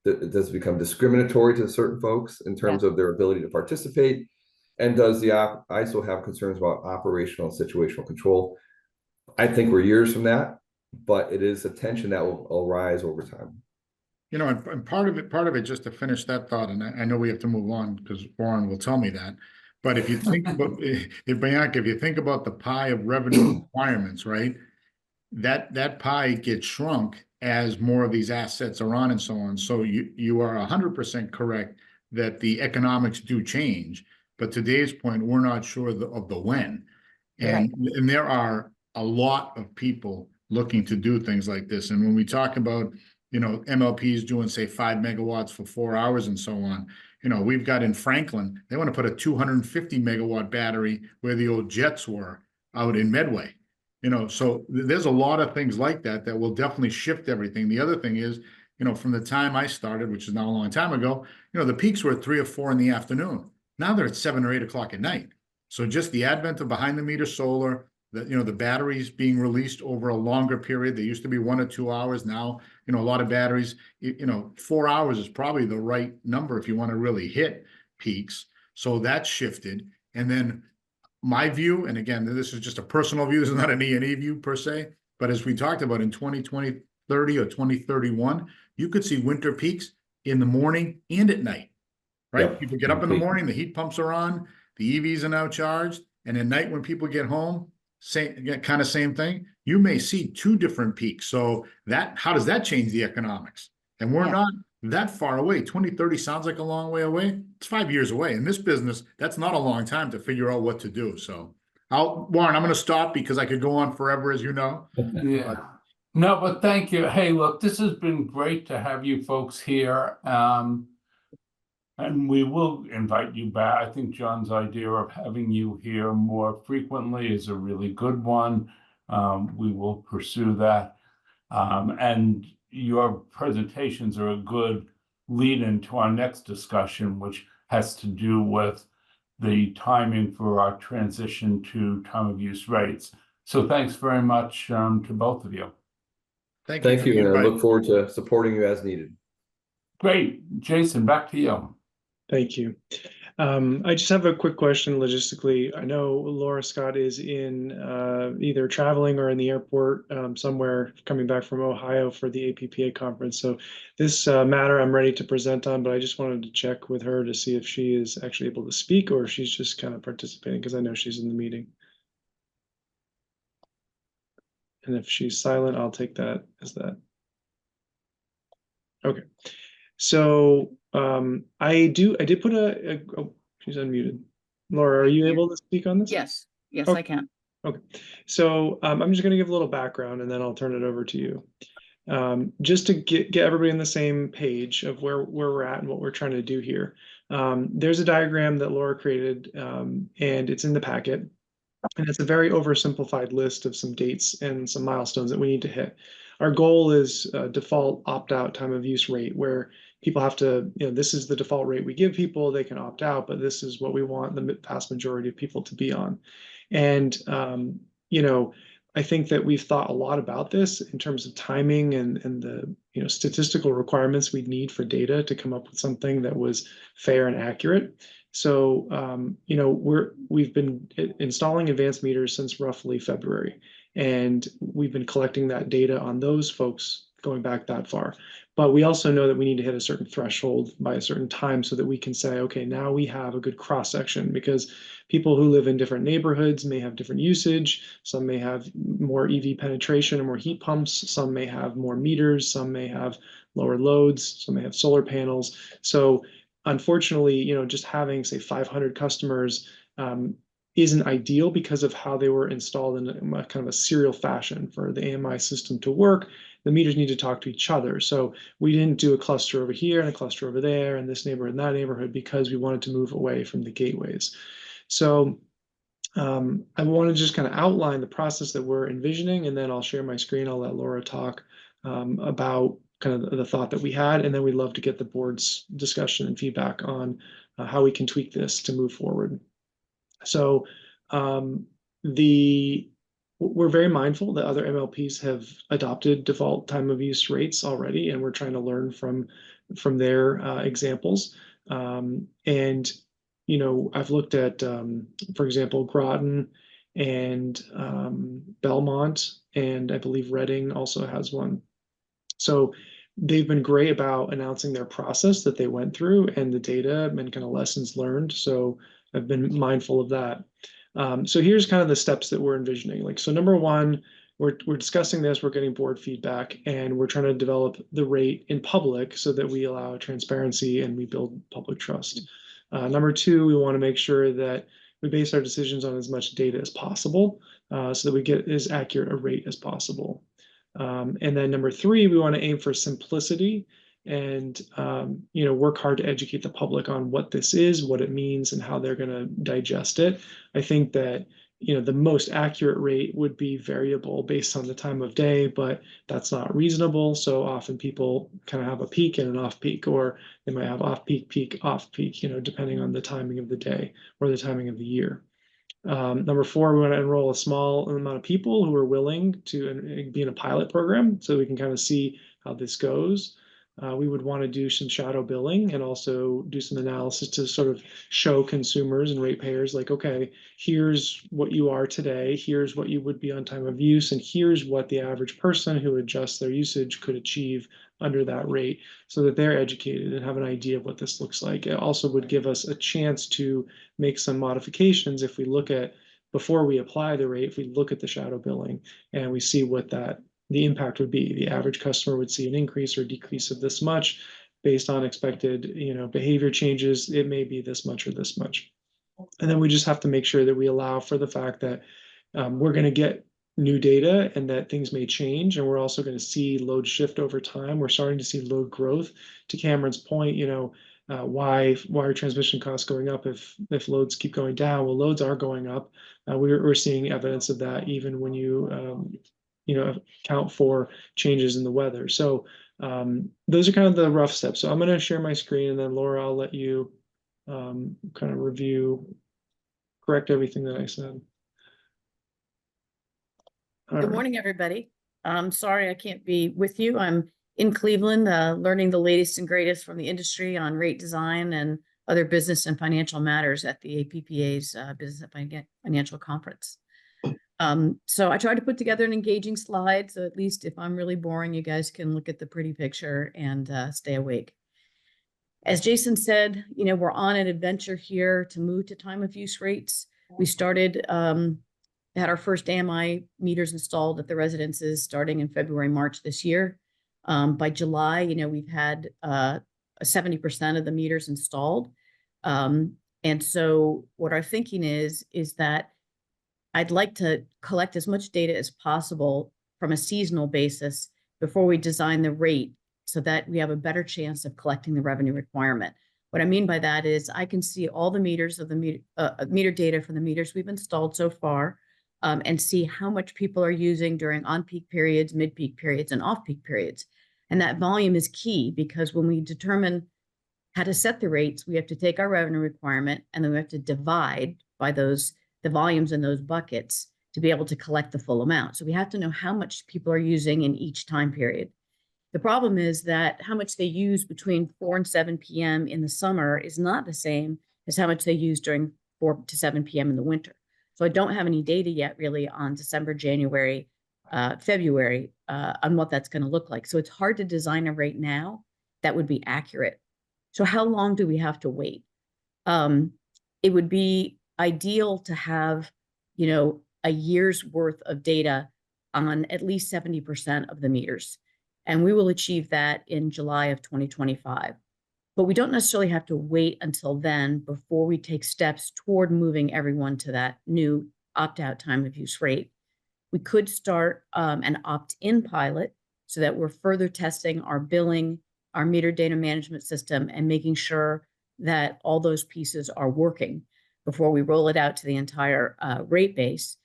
Does it become discriminatory to certain folks in terms of their ability to participate? And does the ISO have concerns about operational and situational control? I think we're years from that, but it is a tension that will rise over time. You know, and part of it, just to finish that thought, and I know we have to move on because Warren will tell me that. But if you think about, Bianca, if you think about the pie of revenue requirements, right? That pie gets shrunk as more of these assets are on and so on. So you are 100% correct that the economics do change. But to Dave's point, we're not sure of the when. And there are a lot of people looking to do things like this. And when we talk about, you know, MLPs doing, say, 5 megawatts for 4 hours and so on, you know, we've got in Franklin, they want to put a 250 megawatt battery where the old jets were out in Medway. You know, so there's a lot of things like that will definitely shift everything. The other thing is, you know, from the time I started, which is now a long time ago, you know, the peaks were at 3 or 4 in the afternoon. Now they're at 7 or 8 o'clock at night. So just the advent of behind the meter solar, the batteries being released over a longer period. They used to be 1 or 2 hours. Now, a lot of batteries, 4 hours is probably the right number if you want to really hit peaks. So that shifted. And then my view, and again, this is just a personal view, this is not an E&E view per se, but as we talked about in 2020, 30 or 2031, you could see winter peaks in the morning and at night, right? Yep. People get up in the morning, the heat pumps are on, the EVs are now charged, and at night when people get home, same thing. You may see 2 different peaks. So how does that change the economics? And we're not that far away. 2030 sounds like a long way away. It's 5 years away. In this business, that's not a long time to figure out what to do. So Warren, I'm going to stop because I could go on forever, as you know. Yeah. No, but thank you. Hey, look, this has been great to have you folks here. And we will invite you back. I think John's idea of having you here more frequently is a really good one. We will pursue that. And your presentations are a good lead into our next discussion, which has to do with the timing for our transition to time of use rates. So thanks very much to both of you. Thank Thank you. you, and I look forward to supporting you as needed. Great. Jason, back to you. Thank you. I just have a quick question logistically. I know Laura Scott is in either traveling or in the airport somewhere coming back from Ohio for the APPA conference. So this matter I'm ready to present on, but I just wanted to check with her to see if she is actually able to speak or if she's just kind of participating, because I know she's in the meeting. And if she's silent, I'll take that as that. Okay. So I did put oh, she's unmuted. Laura, are you able to speak on this? Yes, yes, Okay. I can. Okay. So I'm just going to give a little background and then I'll turn it over to you. Just to get everybody on the same page of where we're at and what we're trying to do here. There's a diagram that Laura created and it's in the packet. And it's a very oversimplified list of some dates and some milestones that we need to hit. Our goal is default opt-out time of use rate, where people have to, this is the default rate we give people, they can opt out, but this is what we want the vast majority of people to be on. And, I think that we've thought a lot about this in terms of timing and the, statistical requirements we'd need for data to come up with something that was fair and accurate. So, we've been installing advanced meters since roughly February, and we've been collecting that data on those folks going back that far. But we also know that we need to hit a certain threshold by a certain time so that we can say, okay, now we have a good cross section, because people who live in different neighborhoods may have different usage. Some may have more EV penetration or more heat pumps. Some may have more meters. Some may have lower loads. Some may have solar panels. So unfortunately, just having, say, 500 customers isn't ideal because of how they were installed in a kind of a serial fashion. For the AMI system to work, the meters need to talk to each other. So we didn't do a cluster over here and a cluster over there and this neighborhood and that neighborhood, because we wanted to move away from the gateways. So I want to just kind of outline the process that we're envisioning, and then I'll share my screen. I'll let Laura talk about kind of the thought that we had, and then we'd love to get the board's discussion and feedback on how we can tweak this to move forward. So we're very mindful that other MLPs have adopted default time of use rates already, and we're trying to learn from their examples. And I've looked at, for example, Groton and Belmont, and I believe Reading also has one. So they've been great about announcing their process that they went through and the data and kind of lessons learned. So I've been mindful of that. So here's kind of the steps that we're envisioning. So number one, we're discussing this, we're getting board feedback, and we're trying to develop the rate in public so that we allow transparency and we build public trust. Number two, we want to make sure that we base our decisions on as much data as possible so that we get as accurate a rate as possible. And then number three, we want to aim for simplicity and work hard to educate the public on what this is, what it means, and how they're going to digest it. I think that the most accurate rate would be variable based on the time of day, but that's not reasonable. So often people kind of have a peak and an off peak, or they might have off peak, peak, off peak, depending on the timing of the day or the timing of the year. Number four, we want to enroll a small amount of people who are willing to be in a pilot program so we can kind of see how this goes. We would want to do some shadow billing and also do some analysis to sort of show consumers and ratepayers like, okay, here's what you are today, here's what you would be on time of use, and here's what the average person who adjusts their usage could achieve under that rate, so that they're educated and have an idea of what this looks like. It also would give us a chance to make some modifications if we look at, before we apply the rate, if we look at the shadow billing and we see what the impact would be. The average customer would see an increase or decrease of this much based on expected, behavior changes. It may be this much or this much. And then we just have to make sure that we allow for the fact that we're going to get new data and that things may change. And we're also going to see load shift over time. We're starting to see load growth. To Cameron's point, why are transmission costs going up if loads keep going down? Well, loads are going up. We're seeing evidence of that even when you account for changes in the weather. So those are kind of the rough steps. So I'm going to share my screen, and then Laura, I'll let you kind of correct everything that I said. Good morning, everybody. I'm sorry I can't be with you. I'm in Cleveland, learning the latest and greatest from the industry on rate design and other business and financial matters at the APPA's Business and Financial Conference. So I tried to put together an engaging slide, so at least if I'm really boring, you guys can look at the pretty picture and stay awake. As Jason said, we're on an adventure here to move to time of use rates. We started, had our first AMI meters installed at the residences starting in February, March this year. By July, we've had 70% of the meters installed. And so what our thinking is that I'd like to collect as much data as possible from a seasonal basis before we design the rate so that we have a better chance of collecting the revenue requirement. What I mean by that is I can see all the meters of the meter data from the meters we've installed so far and see how much people are using during on-peak periods, mid-peak periods, and off-peak periods. And that volume is key because when we determine how to set the rates, we have to take our revenue requirement and then we have to divide by the volumes in those buckets to be able to collect the full amount. So we have to know how much people are using in each time period. The problem is that how much they use between 4 and 7 p.m. in the summer is not the same as how much they use during 4 to 7 p.m. in the winter. So I don't have any data yet really on December, January, February on what that's going to look like. So it's hard to design a rate now that would be accurate. So how long do we have to wait? It would be ideal to have, a year's worth of data on at least 70% of the meters. And we will achieve that in July of 2025. But we don't necessarily have to wait until then before we take steps toward moving everyone to that new opt-out time of use rate. We could start an opt-in pilot so that we're further testing our billing, our meter data management system, and making sure that all those pieces are working before we roll it out to the entire rate base.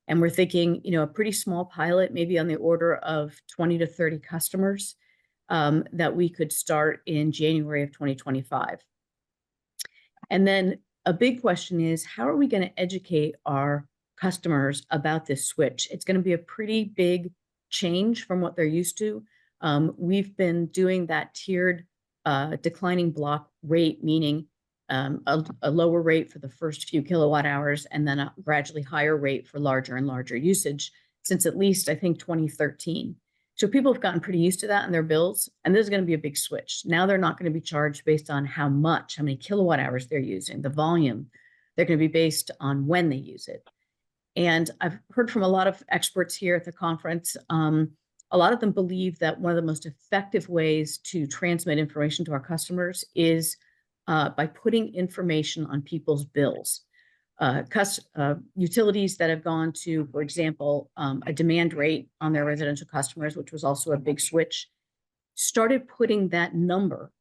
And we're thinking, a pretty small pilot, maybe on the order of 20 to 30 customers that we could start in January of 2025. And then a big question is, how are we going to educate our customers about this switch? It's going to be a pretty big change from what they're used to. We've been doing that tiered declining block rate, meaning a lower rate for the first few kilowatt hours and then a gradually higher rate for larger and larger usage since at least, I think, 2013. So people have gotten pretty used to that in their bills, and this is going to be a big switch. Now they're not going to be charged based on how many kilowatt hours they're using, the volume. They're going to be based on when they use it. And I've heard from a lot of experts here at the conference. A lot of them believe that one of the most effective ways to transmit information to our customers is by putting information on people's bills. Utilities that have gone to, for example, a demand rate on their residential customers, which was also a big switch, started putting that number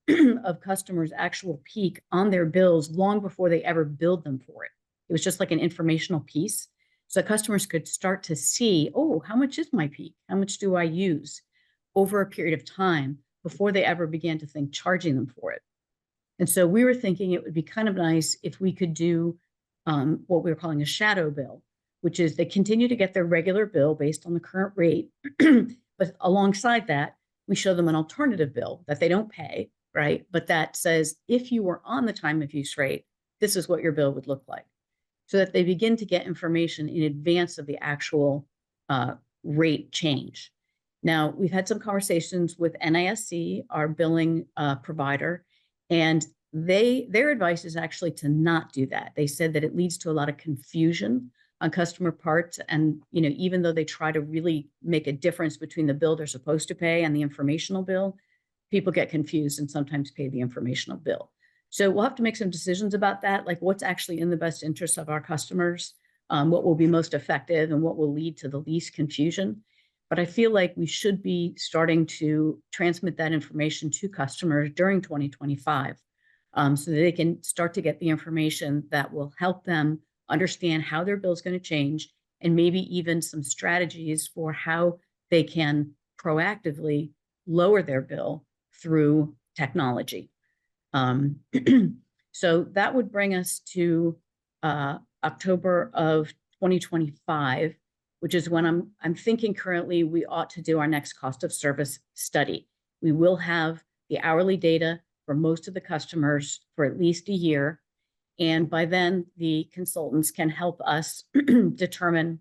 of customers' actual peak on their bills long before they ever billed them for it. It was just like an informational piece. So customers could start to see, oh, how much is my peak? How much do I use over a period of time before they ever began to think charging them for it? And so we were thinking it would be kind of nice if we could do what we're calling a shadow bill, which is they continue to get their regular bill based on the current rate. But alongside that, we show them an alternative bill that they don't pay, right? But that says, if you were on the time of use rate, this is what your bill would look like. So that they begin to get information in advance of the actual rate change. Now, we've had some conversations with NISC, our billing provider, and their advice is actually to not do that. They said that it leads to a lot of confusion on customer parts. And, you know, even though they try to really make a difference between the bill they're supposed to pay and the informational bill, people get confused and sometimes pay the informational bill. So we'll have to make some decisions about that, like what's actually in the best interest of our customers, what will be most effective and what will lead to the least confusion. But I feel like we should be starting to transmit that information to customers during 2025 so that they can start to get the information that will help them understand how their bill is going to change, and maybe even some strategies for how they can proactively lower their bill through technology. So that would bring us to October of 2025, which is when I'm thinking currently we ought to do our next cost of service study. We will have the hourly data for most of the customers for at least a year. And by then, the consultants can help us determine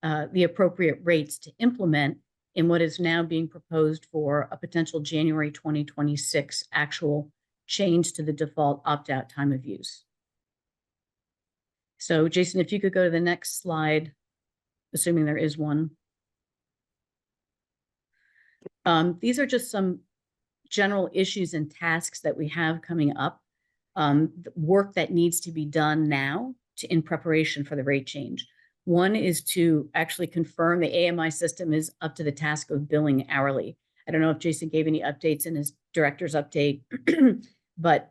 the appropriate rates to implement in what is now being proposed for a potential January 2026 actual change to the default opt-out time of use. So Jason, if you could go to the next slide, assuming there is one. These are just some general issues and tasks that we have coming up. Work that needs to be done now in preparation for the rate change. One is to actually confirm the AMI system is up to the task of billing hourly. I don't know if Jason gave any updates in his director's update, but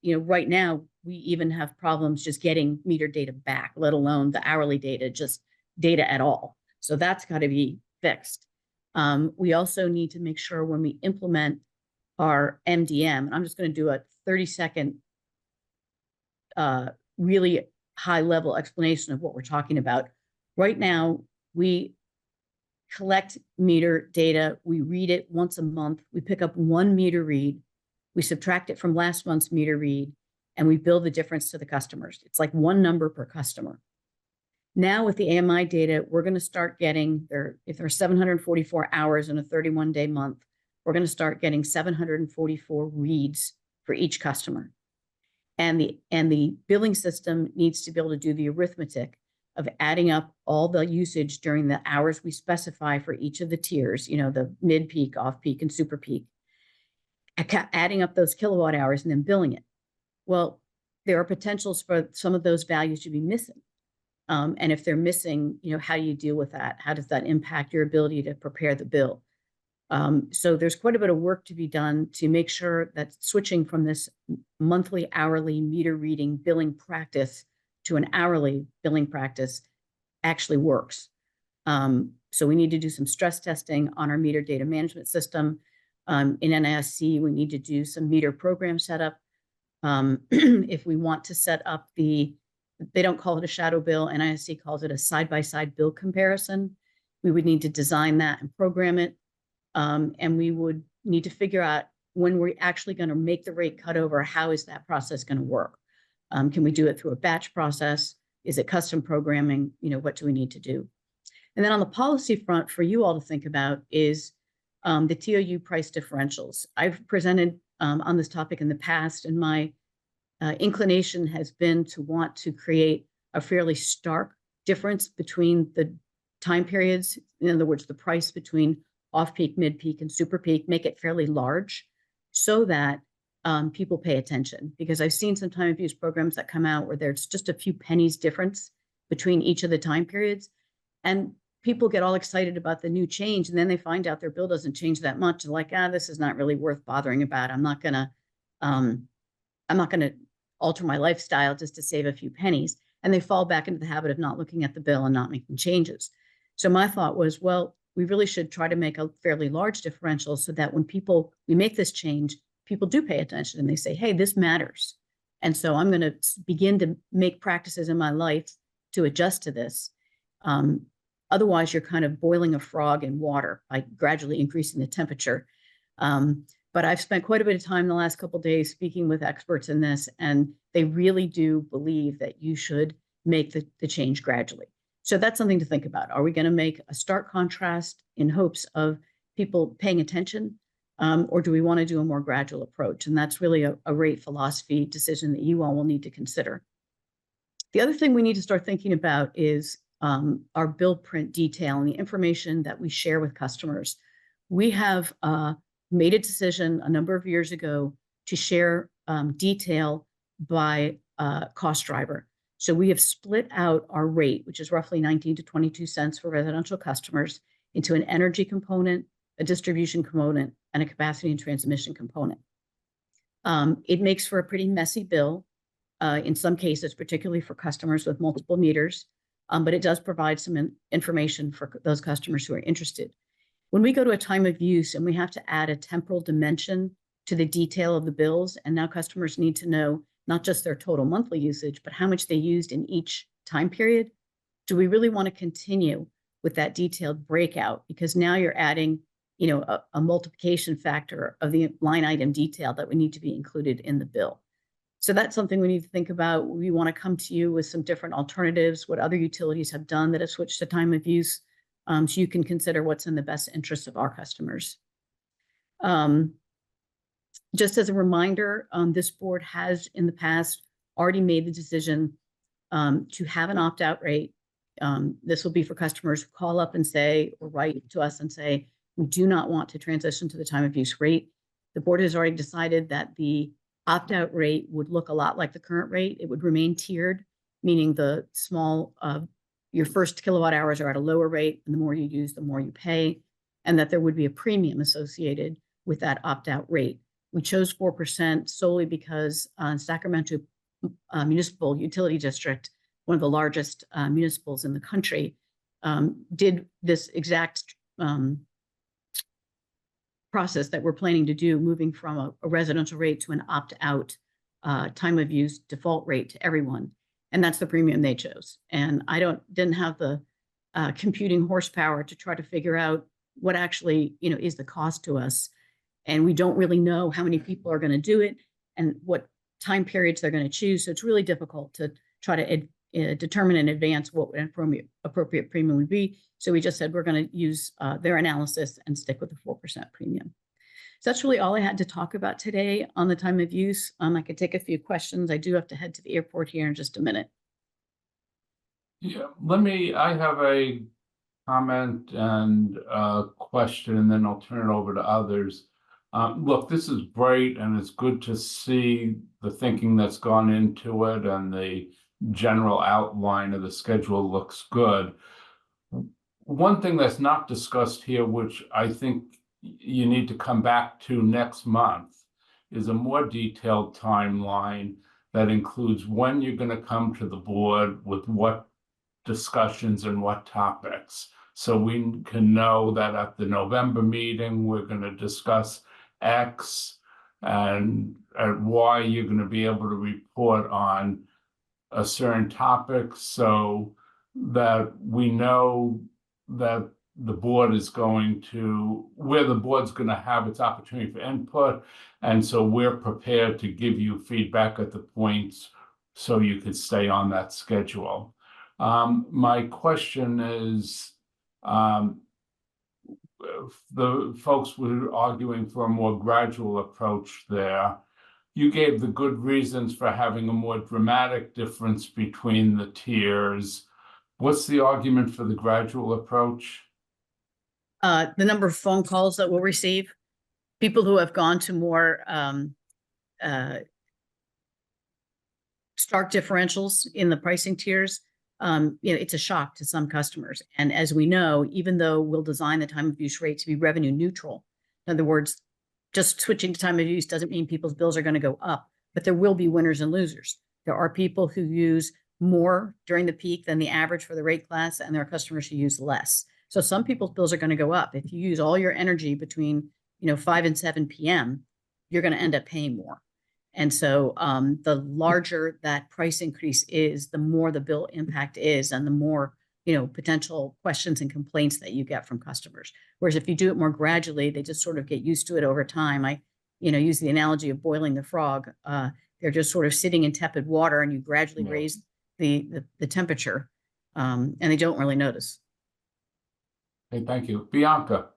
you know, right now we even have problems just getting meter data back, let alone the hourly data, just data at all. So that's got to be fixed. We also need to make sure when we implement our MDM, and I'm just going to do a 30-second really high level explanation of what we're talking about. Right now, we collect meter data, we read it once a month, we pick up one meter read, we subtract it from last month's meter read, and we bill the difference to the customers. It's like one number per customer. Now with the AMI data, we're going to start getting if there are 744 hours in a 31-day month, we're going to start getting 744 reads for each customer. And the billing system needs to be able to do the arithmetic of adding up all the usage during the hours we specify for each of the tiers, you know, the mid-peak, off-peak, and super-peak, adding up those kilowatt hours and then billing it. Well, there are potentials for some of those values to be missing. And if they're missing, you know, how do you deal with that? How does that impact your ability to prepare the bill? So there's quite a bit of work to be done to make sure that switching from this monthly, hourly meter reading billing practice to an hourly billing practice actually works. So we need to do some stress testing on our meter data management system. In NISC, we need to do some meter program setup. If we want to set up they don't call it a shadow bill, NISC calls it a side-by-side bill comparison. We would need to design that and program it. And we would need to figure out when we're actually going to make the rate cutover, how is that process going to work? Can we do it through a batch process? Is it custom programming? You know, what do we need to do? And then on the policy front for you all to think about is the TOU price differentials. I've presented on this topic in the past, and my inclination has been to want to create a fairly stark difference between the time periods. In other words, the price between off-peak, mid-peak, and super-peak, make it fairly large so that people pay attention. Because I've seen some time of use programs that come out where there's just a few pennies difference between each of the time periods. And people get all excited about the new change, and then they find out their bill doesn't change that much. They're like, this is not really worth bothering about. I'm not gonna alter my lifestyle just to save a few pennies. And they fall back into the habit of not looking at the bill and not making changes. So my thought was, well, we really should try to make a fairly large differential so that when we make this change, people do pay attention and they say, hey, this matters. And so I'm going to begin to make practices in my life to adjust to this. Otherwise, you're kind of boiling a frog in water by gradually increasing the temperature. But I've spent quite a bit of time the last couple of days speaking with experts in this, and they really do believe that you should make the change gradually. So that's something to think about. Are we going to make a stark contrast in hopes of people paying attention? Or do we want to do a more gradual approach? And that's really a rate philosophy decision that you all will need to consider. The other thing we need to start thinking about is our bill print detail and the information that we share with customers. We have made a decision a number of years ago to share detail by cost driver. So we have split out our rate, which is roughly 19 to 22 cents for residential customers, into an energy component, a distribution component, and a capacity and transmission component. It makes for a pretty messy bill in some cases, particularly for customers with multiple meters, but it does provide some information for those customers who are interested. When we go to a time of use and we have to add a temporal dimension to the detail of the bills, and now customers need to know not just their total monthly usage, but how much they used in each time period, do we really want to continue with that detailed breakout? Because now you're adding, you know, a multiplication factor of the line item detail that would need to be included in the bill. So that's something we need to think about. We want to come to you with some different alternatives, what other utilities have done that have switched to time of use, so you can consider what's in the best interest of our customers. Just as a reminder, this board has in the past already made the decision to have an opt-out rate. This will be for customers who call up and say, or write to us and say, we do not want to transition to the time of use rate. The board has already decided that the opt-out rate would look a lot like the current rate. It would remain tiered, meaning the small, your first kilowatt hours are at a lower rate, and the more you use, the more you pay, and that there would be a premium associated with that opt-out rate. We chose 4% solely because Sacramento Municipal Utility District, one of the largest municipals in the country, did this exact process that we're planning to do, moving from a residential rate to an opt-out time of use default rate to everyone. And that's the premium they chose. And I didn't have the computing horsepower to try to figure out what actually, you know, is the cost to us. And we don't really know how many people are going to do it and what time periods they're going to choose. So it's really difficult to try to determine in advance what an appropriate premium would be. So we just said we're going to use their analysis and stick with the 4% premium. So that's really all I had to talk about today on the time of use. I could take a few questions. I do have to head to the airport here in just a minute. Yeah, I have a comment and a question, and then I'll turn it over to others. Look, this is great, and it's good to see the thinking that's gone into it, and the general outline of the schedule looks good. One thing that's not discussed here, which I think you need to come back to next month, is a more detailed timeline that includes when you're going to come to the board with what discussions and what topics. So we can know that at the November meeting, we're going to discuss X, and at Y, you're going to be able to report on a certain topic, so that we know that the board is going to, where the board's going to have its opportunity for input. And so we're prepared to give you feedback at the points so you could stay on that schedule. My question is, the folks were arguing for a more gradual approach there. You gave the good reasons for having a more dramatic difference between the tiers. What's the argument for the gradual approach? The number of phone calls that we'll receive, people who have gone to more stark differentials in the pricing tiers. You know, it's a shock to some customers. And as we know, even though we'll design the time of use rate to be revenue neutral, in other words, just switching to time of use doesn't mean people's bills are going to go up, but there will be winners and losers. There are people who use more during the peak than the average for the rate class, and there are customers who use less. So some people's bills are going to go up. If you use all your energy between, 5 and 7 p.m., you're going to end up paying more. And so the larger that price increase is, the more the bill impact is, and the more, potential questions and complaints that you get from customers. Whereas if you do it more gradually, they just sort of get used to it over time. I, use the analogy of boiling the frog. They're just sort of sitting in tepid water, and you gradually Yeah. raise the temperature, and they don't really notice. Okay, thank you. Bianca?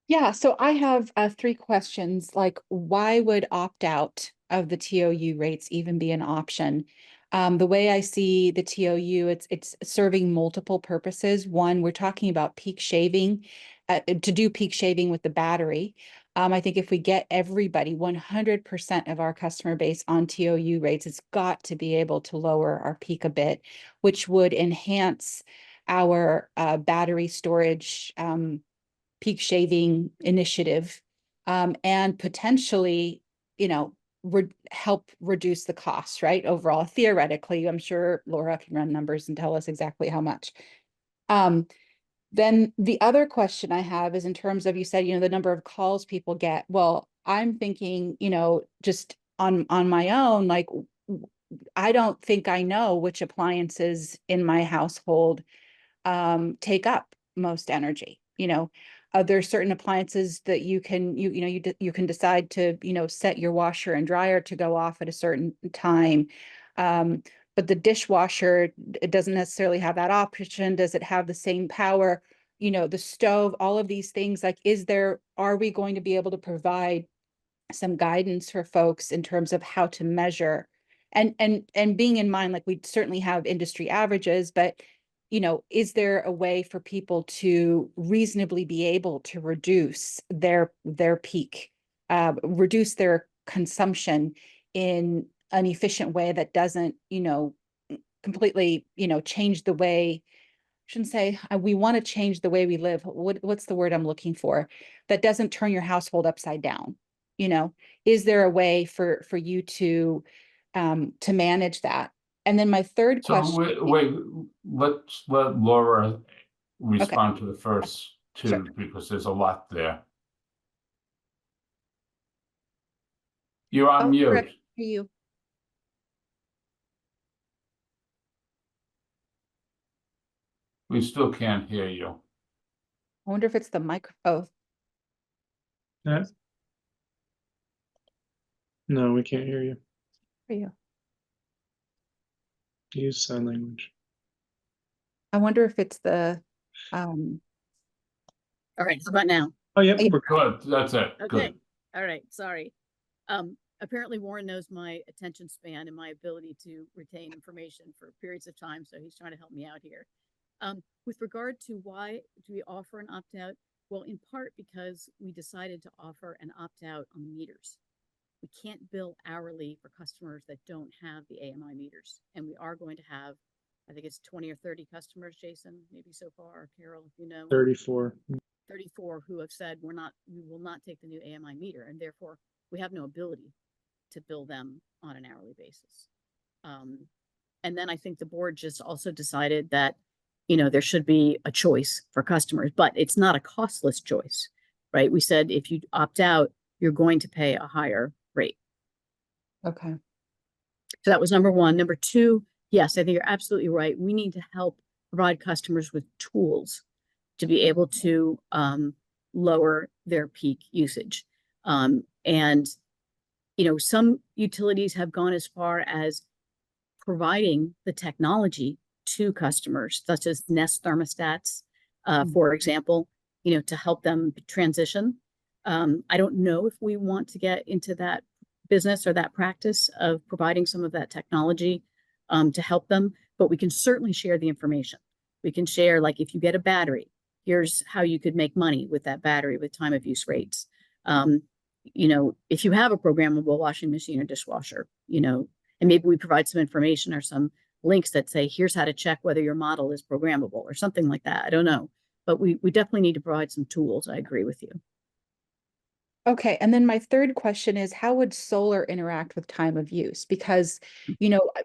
Yeah, so I have 3 questions, like why would opt-out of the TOU rates even be an option? The way I see the TOU, it's serving multiple purposes. One, we're talking about peak shaving, to do peak shaving with the battery. I think if we get everybody, 100% of our customer base on TOU rates, it's got to be able to lower our peak a bit, which would enhance our battery storage peak shaving initiative, and potentially, help reduce the costs, right? Overall, theoretically, I'm sure Laura can run numbers and tell us exactly how much. Then the other question I have is in terms of, you said, the number of calls people get. Well, I'm thinking, just on my own, like, I don't think I know which appliances in my household take up most energy. There's certain appliances that you can you can decide to set your washer and dryer to go off at a certain time, but the dishwasher, it doesn't necessarily have that option. Does it have the same power? The stove, all of these things, like, are we going to be able to provide some guidance for folks in terms of how to measure, and being in mind, like, we certainly have industry averages, but is there a way for people to reasonably be able to reduce their peak, reduce their consumption in an efficient way that doesn't, completely, change the way, shouldn't say, we want to change the way we live. What's the word I'm looking for? That doesn't turn your household upside down. Is there a way for you to manage that? And then my third So question. wait, let's let Laura respond to the first two, Sure. because there's a lot there. You're on Oh, mute. correct. Hear you. We still can't hear you. I wonder if it's the microphone. Yeah. No, we can't hear you. For you. Use sign language. I wonder if it's the All right, how about now? Oh, yep. Yeah. We're Good, that's it. Okay. Good. All right, sorry. Apparently Warren knows my attention span and my ability to retain information for periods of time, so he's trying to help me out here. With regard to why do we offer an opt-out? Well, in part because we decided to offer an opt-out on the meters. We can't bill hourly for customers that don't have the AMI meters. And we are going to have, I think it's 20 or 30 customers, Jason, maybe so far, Carol, if you know. 34. 34 who have said we will not take the new AMI meter, and therefore we have no ability to bill them on an hourly basis. And then I think the board just also decided that, there should be a choice for customers, but it's not a costless choice, right? We said if you opt out, you're going to pay a higher rate. Okay. So that was number one. Number two, yes, I think you're absolutely right. We need to help provide customers with tools to be able to lower their peak usage. And, some utilities have gone as far as providing the technology to customers, such as Nest thermostats, for example, to help them transition. I don't know if we want to get into that business or that practice of providing some of that technology to help them, but we can certainly share the information. We can share, like, if you get a battery, here's how you could make money with that battery with time of use rates. If you have a programmable washing machine or dishwasher, and maybe we provide some information or some links that say, here's how to check whether your model is programmable or something like that. I don't know, but we definitely need to provide some tools. I agree with you. Okay, and then my third question is, how would solar interact with time of use? Because,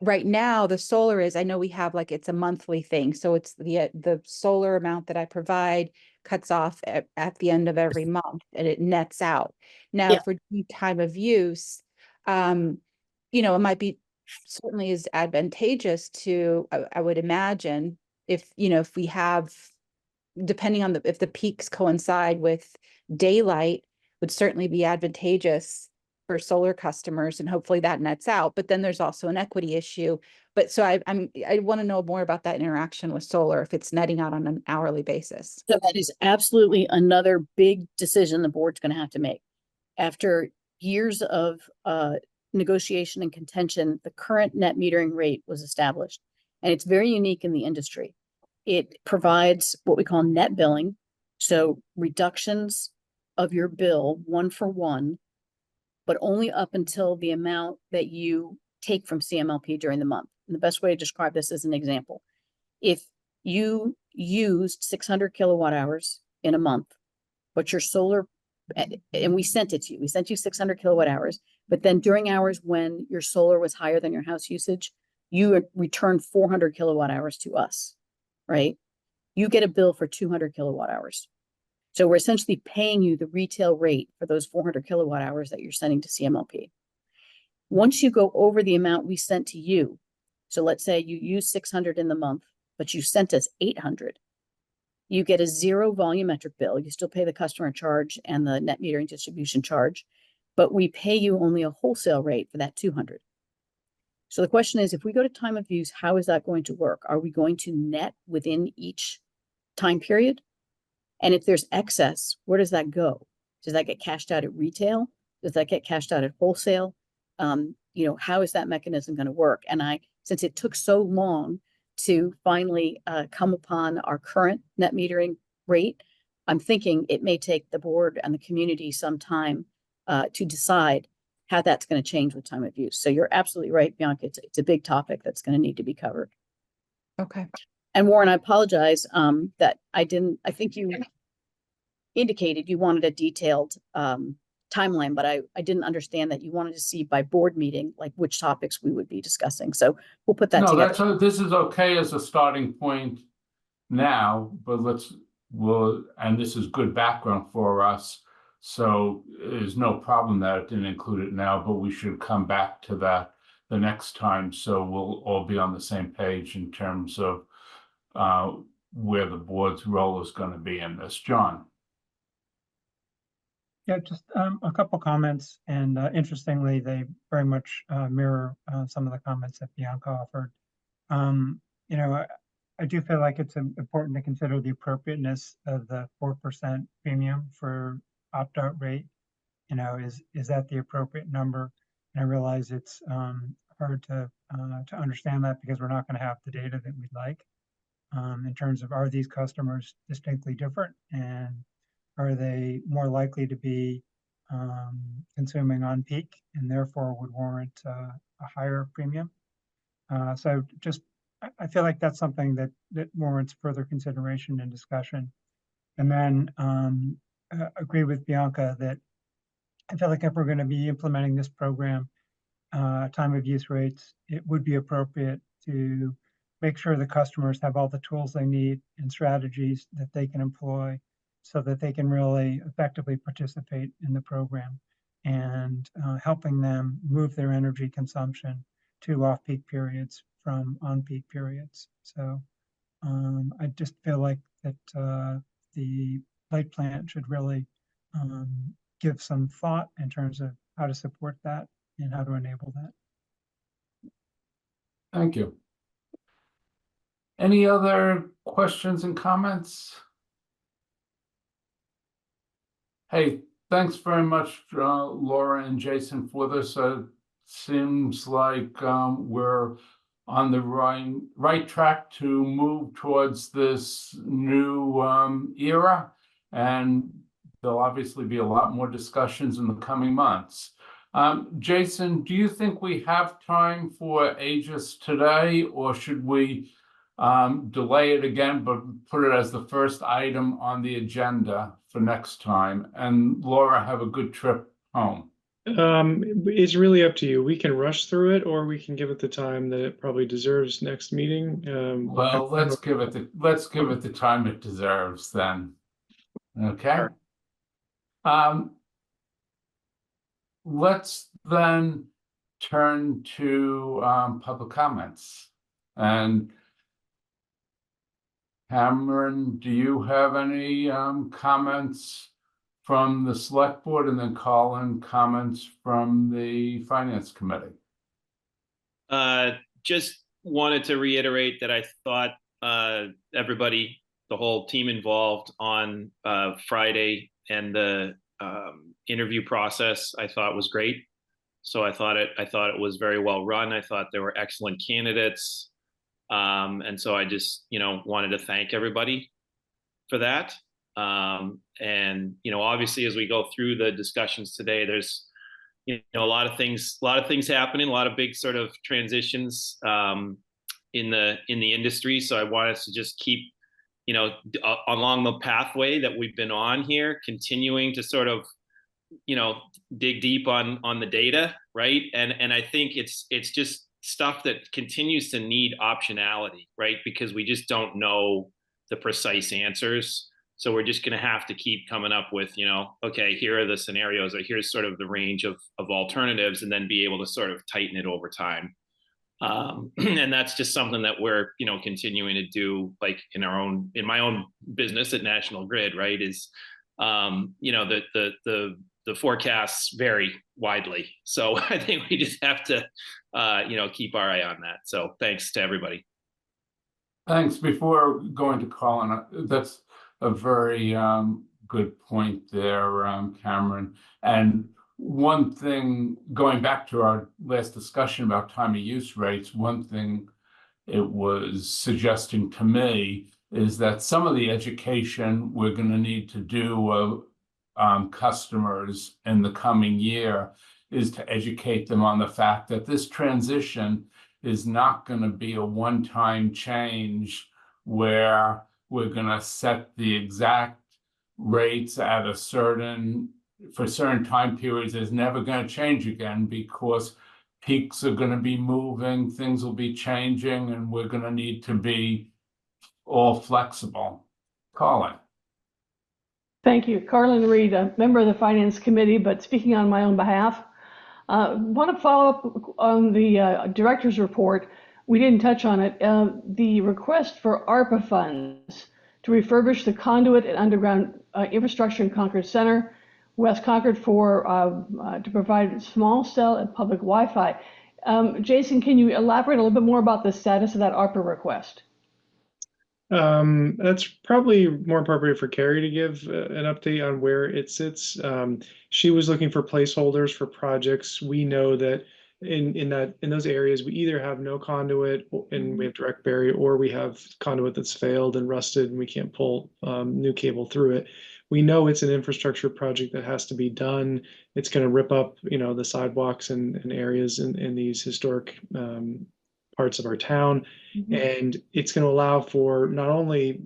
right now the solar is, I know we have, like, it's a monthly thing. So it's the solar amount that I provide cuts off at the end of every month and it nets out. Now, Yeah. for time of use, you know, it might be certainly is advantageous to, I would imagine, if, you know, if we have, depending on if the peaks coincide with daylight, would certainly be advantageous for solar customers, and hopefully that nets out. But then there's also an equity issue. But so I want to know more about that interaction with solar, if it's netting out on an hourly basis. So that is absolutely another big decision the board's going to have to make. After years of negotiation and contention, the current net metering rate was established, and it's very unique in the industry. It provides what we call net billing, so reductions of your bill 1-for-1, but only up until the amount that you take from CMLP during the month. And the best way to describe this is an example. If you used 600 kilowatt hours in a month, but your solar, and we sent it to you, we sent you 600 kilowatt hours, but then during hours when your solar was higher than your house usage, you returned 400 kilowatt hours to us, right? You get a bill for 200 kilowatt hours. So we're essentially paying you the retail rate for those 400 kilowatt hours that you're sending to CMLP. Once you go over the amount we sent to you, so let's say you use 600 in the month, but you sent us 800, you get a zero volumetric bill. You still pay the customer charge and the net metering distribution charge, but we pay you only a wholesale rate for that 200. So the question is, if we go to time of use, how is that going to work? Are we going to net within each time period? And if there's excess, where does that go? Does that get cashed out at retail? Does that get cashed out at wholesale? You know, how is that mechanism going to work? And since it took so long to finally come upon our current net metering rate, I'm thinking it may take the board and the community some time to decide how that's going to change with time of use. So you're absolutely right, Bianca. It's a big topic that's going to need to be covered. Okay. And Warren, I apologize that I think you indicated you wanted a detailed timeline, but I didn't understand that you wanted to see by board meeting, like which topics we would be discussing. So we'll put that together. This is okay as a starting point now, but and this is good background for us. So there's no problem that it didn't include it now, but we should come back to that the next time. So we'll all be on the same page in terms of where the board's role is going to be in this. John. Yeah, just a couple comments, and interestingly, they very much mirror some of the comments that Bianca offered. You know, I do feel like it's important to consider the appropriateness of the 4% premium for opt-out rate. You know, is that the appropriate number? And I realize it's hard to understand that because we're not going to have the data that we'd like in terms of, are these customers distinctly different, and are they more likely to be consuming on peak and therefore would warrant a higher premium? So just, I feel like that's something that warrants further consideration and discussion. And then agree with Bianca that I feel like if we're going to be implementing this program, time of use rates, it would be appropriate to make sure the customers have all the tools they need and strategies that they can employ so that they can really effectively participate in the program, and helping them move their energy consumption to off-peak periods from on-peak periods. So I just feel like that the light plant should really give some thought in terms of how to support that and how to enable that. Thank you. Any other questions and comments? Hey, thanks very much, Laura and Jason, for this. Seems like we're on the right track to move towards this new era, and there'll obviously be a lot more discussions in the coming months. Jason, do you think we have time for Aegis today, or should we delay it again, but put it as the first item on the agenda for next time? And Laura, have a good trip home. It's really up to you. We can rush through it, or we can give it the time that it probably deserves next meeting. Well, let's give it the time it deserves then. Okay. Sure. Let's then turn to public comments. And Cameron, do you have any comments from the select board, and then Colin, comments from the finance committee? Just wanted to reiterate that I thought everybody, the whole team involved on Friday and the interview process, I thought was great. So I thought it was very well run. I thought there were excellent candidates. And so I just, wanted to thank everybody for that. And, obviously as we go through the discussions today, there's, a lot of things happening, a lot of big sort of transitions in the industry. So I want us to just keep, along the pathway that we've been on here, continuing to sort of, dig deep on the data, right? And I think it's just stuff that continues to need optionality, right? Because we just don't know the precise answers. So we're just going to have to keep coming up with, okay, here are the scenarios, or here's sort of the range of alternatives, and then be able to sort of tighten it over time. And that's just something that we're, continuing to do, like in my own business at National Grid, right? Is, the forecasts vary widely. So I think we just have to, keep our eye on that. So thanks to everybody. Thanks. Before going to Colin, that's a very good point there, Cameron. And one thing, going back to our last discussion about time of use rates, one thing it was suggesting to me is that some of the education we're going to need to do of customers in the coming year is to educate them on the fact that this transition is not going to be a one-time change where we're going to set the exact rates at for certain time periods. Is never going to change again, because peaks are going to be moving, things will be changing, and we're going to need to be all flexible. Colin. Thank you. Carlin Reed, a member of the Finance Committee, but speaking on my own behalf. Want to follow up on the director's report. We didn't touch on it. The request for ARPA funds to refurbish the conduit and underground infrastructure in Concord Center, West Concord, to provide small cell and public Wi-Fi. Jason, can you elaborate a little bit more about the status of that ARPA request? That's probably more appropriate for Carrie to give an update on where it sits. She was looking for placeholders for projects. We know that in those areas, we either have no conduit and we have direct bury, or we have conduit that's failed and rusted and we can't pull new cable through it. We know it's an infrastructure project that has to be done. It's going to rip up, the sidewalks and areas in these historic parts of our town. Mm-hmm. And it's going to allow for not only,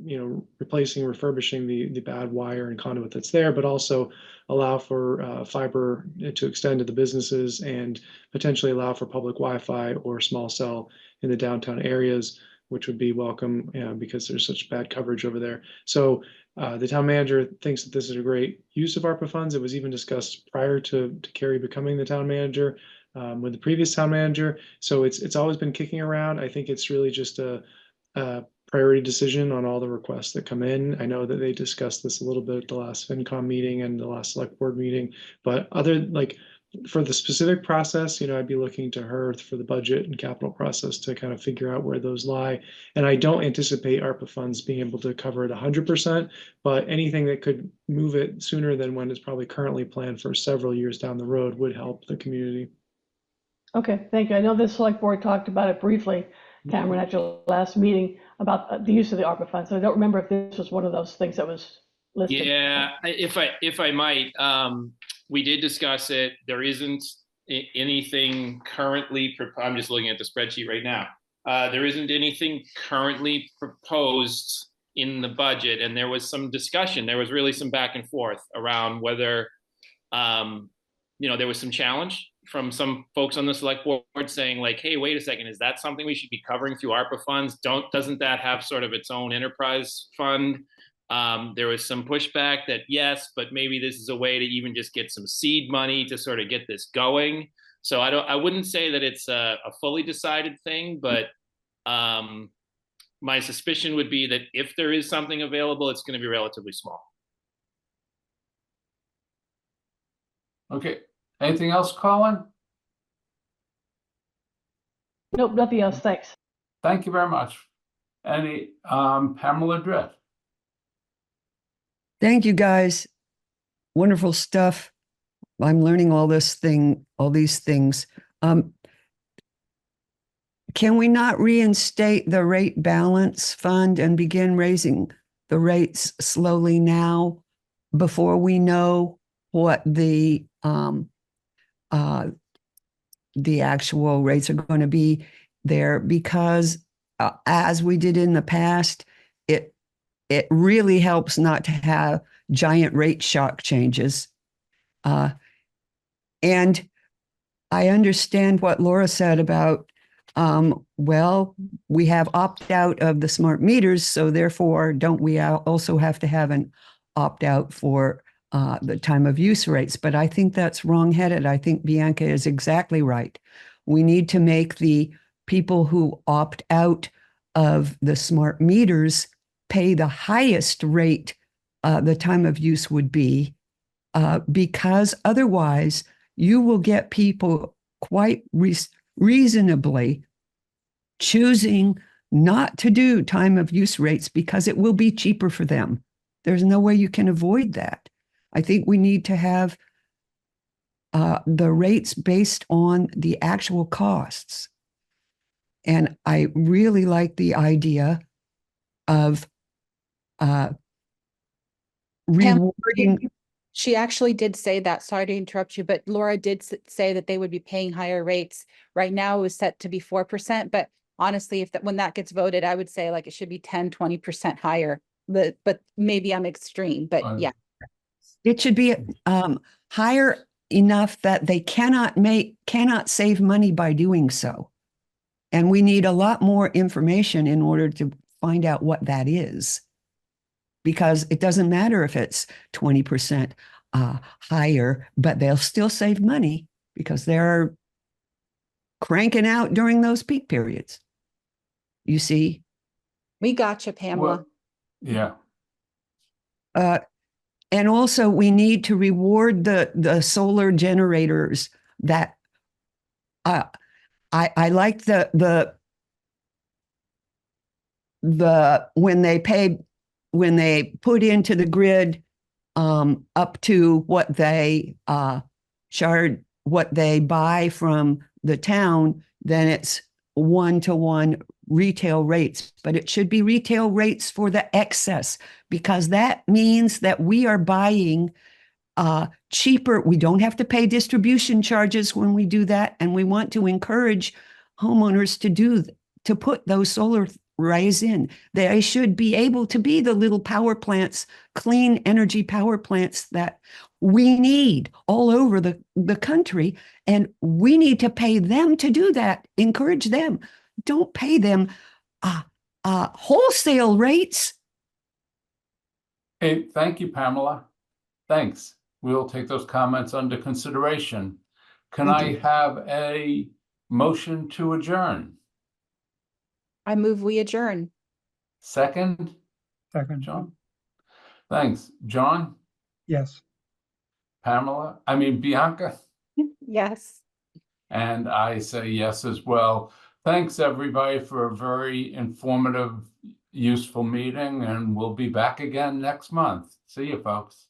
refurbishing the bad wire and conduit that's there, but also allow for fiber to extend to the businesses and potentially allow for public Wi-Fi or small cell in the downtown areas, which would be welcome because there's such bad coverage over there. So the town manager thinks that this is a great use of ARPA funds. It was even discussed prior to Carrie becoming the town manager with the previous town manager. So it's always been kicking around. I think it's really just a priority decision on all the requests that come in. I know that they discussed this a little bit at the last FinCom meeting and the last select board meeting, but for the specific process, I'd be looking to her for the budget and capital process to kind of figure out where those lie. And I don't anticipate ARPA funds being able to cover it 100%, but anything that could move it sooner than when it's probably currently planned for several years down the road would help the community. Okay, thank you. I know the select board talked about it briefly, Cameron, at your last meeting about the use of the ARPA funds. So I don't remember if this was one of those things that was listed. Yeah, if I might, we did discuss it. There isn't anything currently. I'm just looking at the spreadsheet right now. There isn't anything currently proposed in the budget, and there was some discussion. There was really some back and forth around whether, there was some challenge from some folks on the select board saying like, hey, wait a second, is that something we should be covering through ARPA funds? Doesn't that have sort of its own enterprise fund? There was some pushback that yes, but maybe this is a way to even just get some seed money to sort of get this going. So I wouldn't say that it's a fully decided thing, but my suspicion would be that if there is something available, it's going to be relatively small. Okay, anything else, Colin? Nope, nothing else. Thanks. Thank you very much. Any, Pamela Dritt? Thank you, guys. Wonderful stuff. I'm learning all these things. Can we not reinstate the rate balance fund and begin raising the rates slowly now before we know what the actual rates are going to be there? Because as we did in the past, it really helps not to have giant rate shock changes. And I understand what Laura said about, well, we have opt out of the smart meters, so therefore don't we also have to have an opt out for the time of use rates? But I think that's wrong-headed. I think Bianca is exactly right. We need to make the people who opt out of the smart meters pay the highest rate the time of use would be, because otherwise you will get people quite reasonably choosing not to do time of use rates because it will be cheaper for them. There's no way you can avoid that. I think we need to have the rates based on the actual costs. And I really like the idea of rewarding. She actually did say that. Sorry to interrupt you, but Laura did say that they would be paying higher rates. Right now it was set to be 4%, but honestly, when that gets voted, I would say like it should be 10, 20% higher. But maybe I'm extreme, but yeah. It should be higher enough that they cannot save money by doing so. And we need a lot more information in order to find out what that is. Because it doesn't matter if it's 20% higher, but they'll still save money because they're cranking out during those peak periods. You see? We gotcha, Pamela. Yeah. And also we need to reward the solar generators that I like the when they put into the grid up to what they what they buy from the town, then it's 1-to-1 retail rates, but it should be retail rates for the excess, because that means that we are buying cheaper. We don't have to pay distribution charges when we do that, and we want to encourage homeowners to put those solar arrays in. They should be able to be the little power plants, clean energy power plants that we need all over the country, and we need to pay them to do that. Encourage them. Don't pay them wholesale rates. Hey, thank you, Pamela. Thanks. We'll take those comments under consideration. Can I have a motion to adjourn? I move we adjourn. Second? Second. John? Thanks. John? Yes. Bianca? Yes. And I say yes as well. Thanks, everybody, for a very informative, useful meeting, and we'll be back again next month. See you, folks.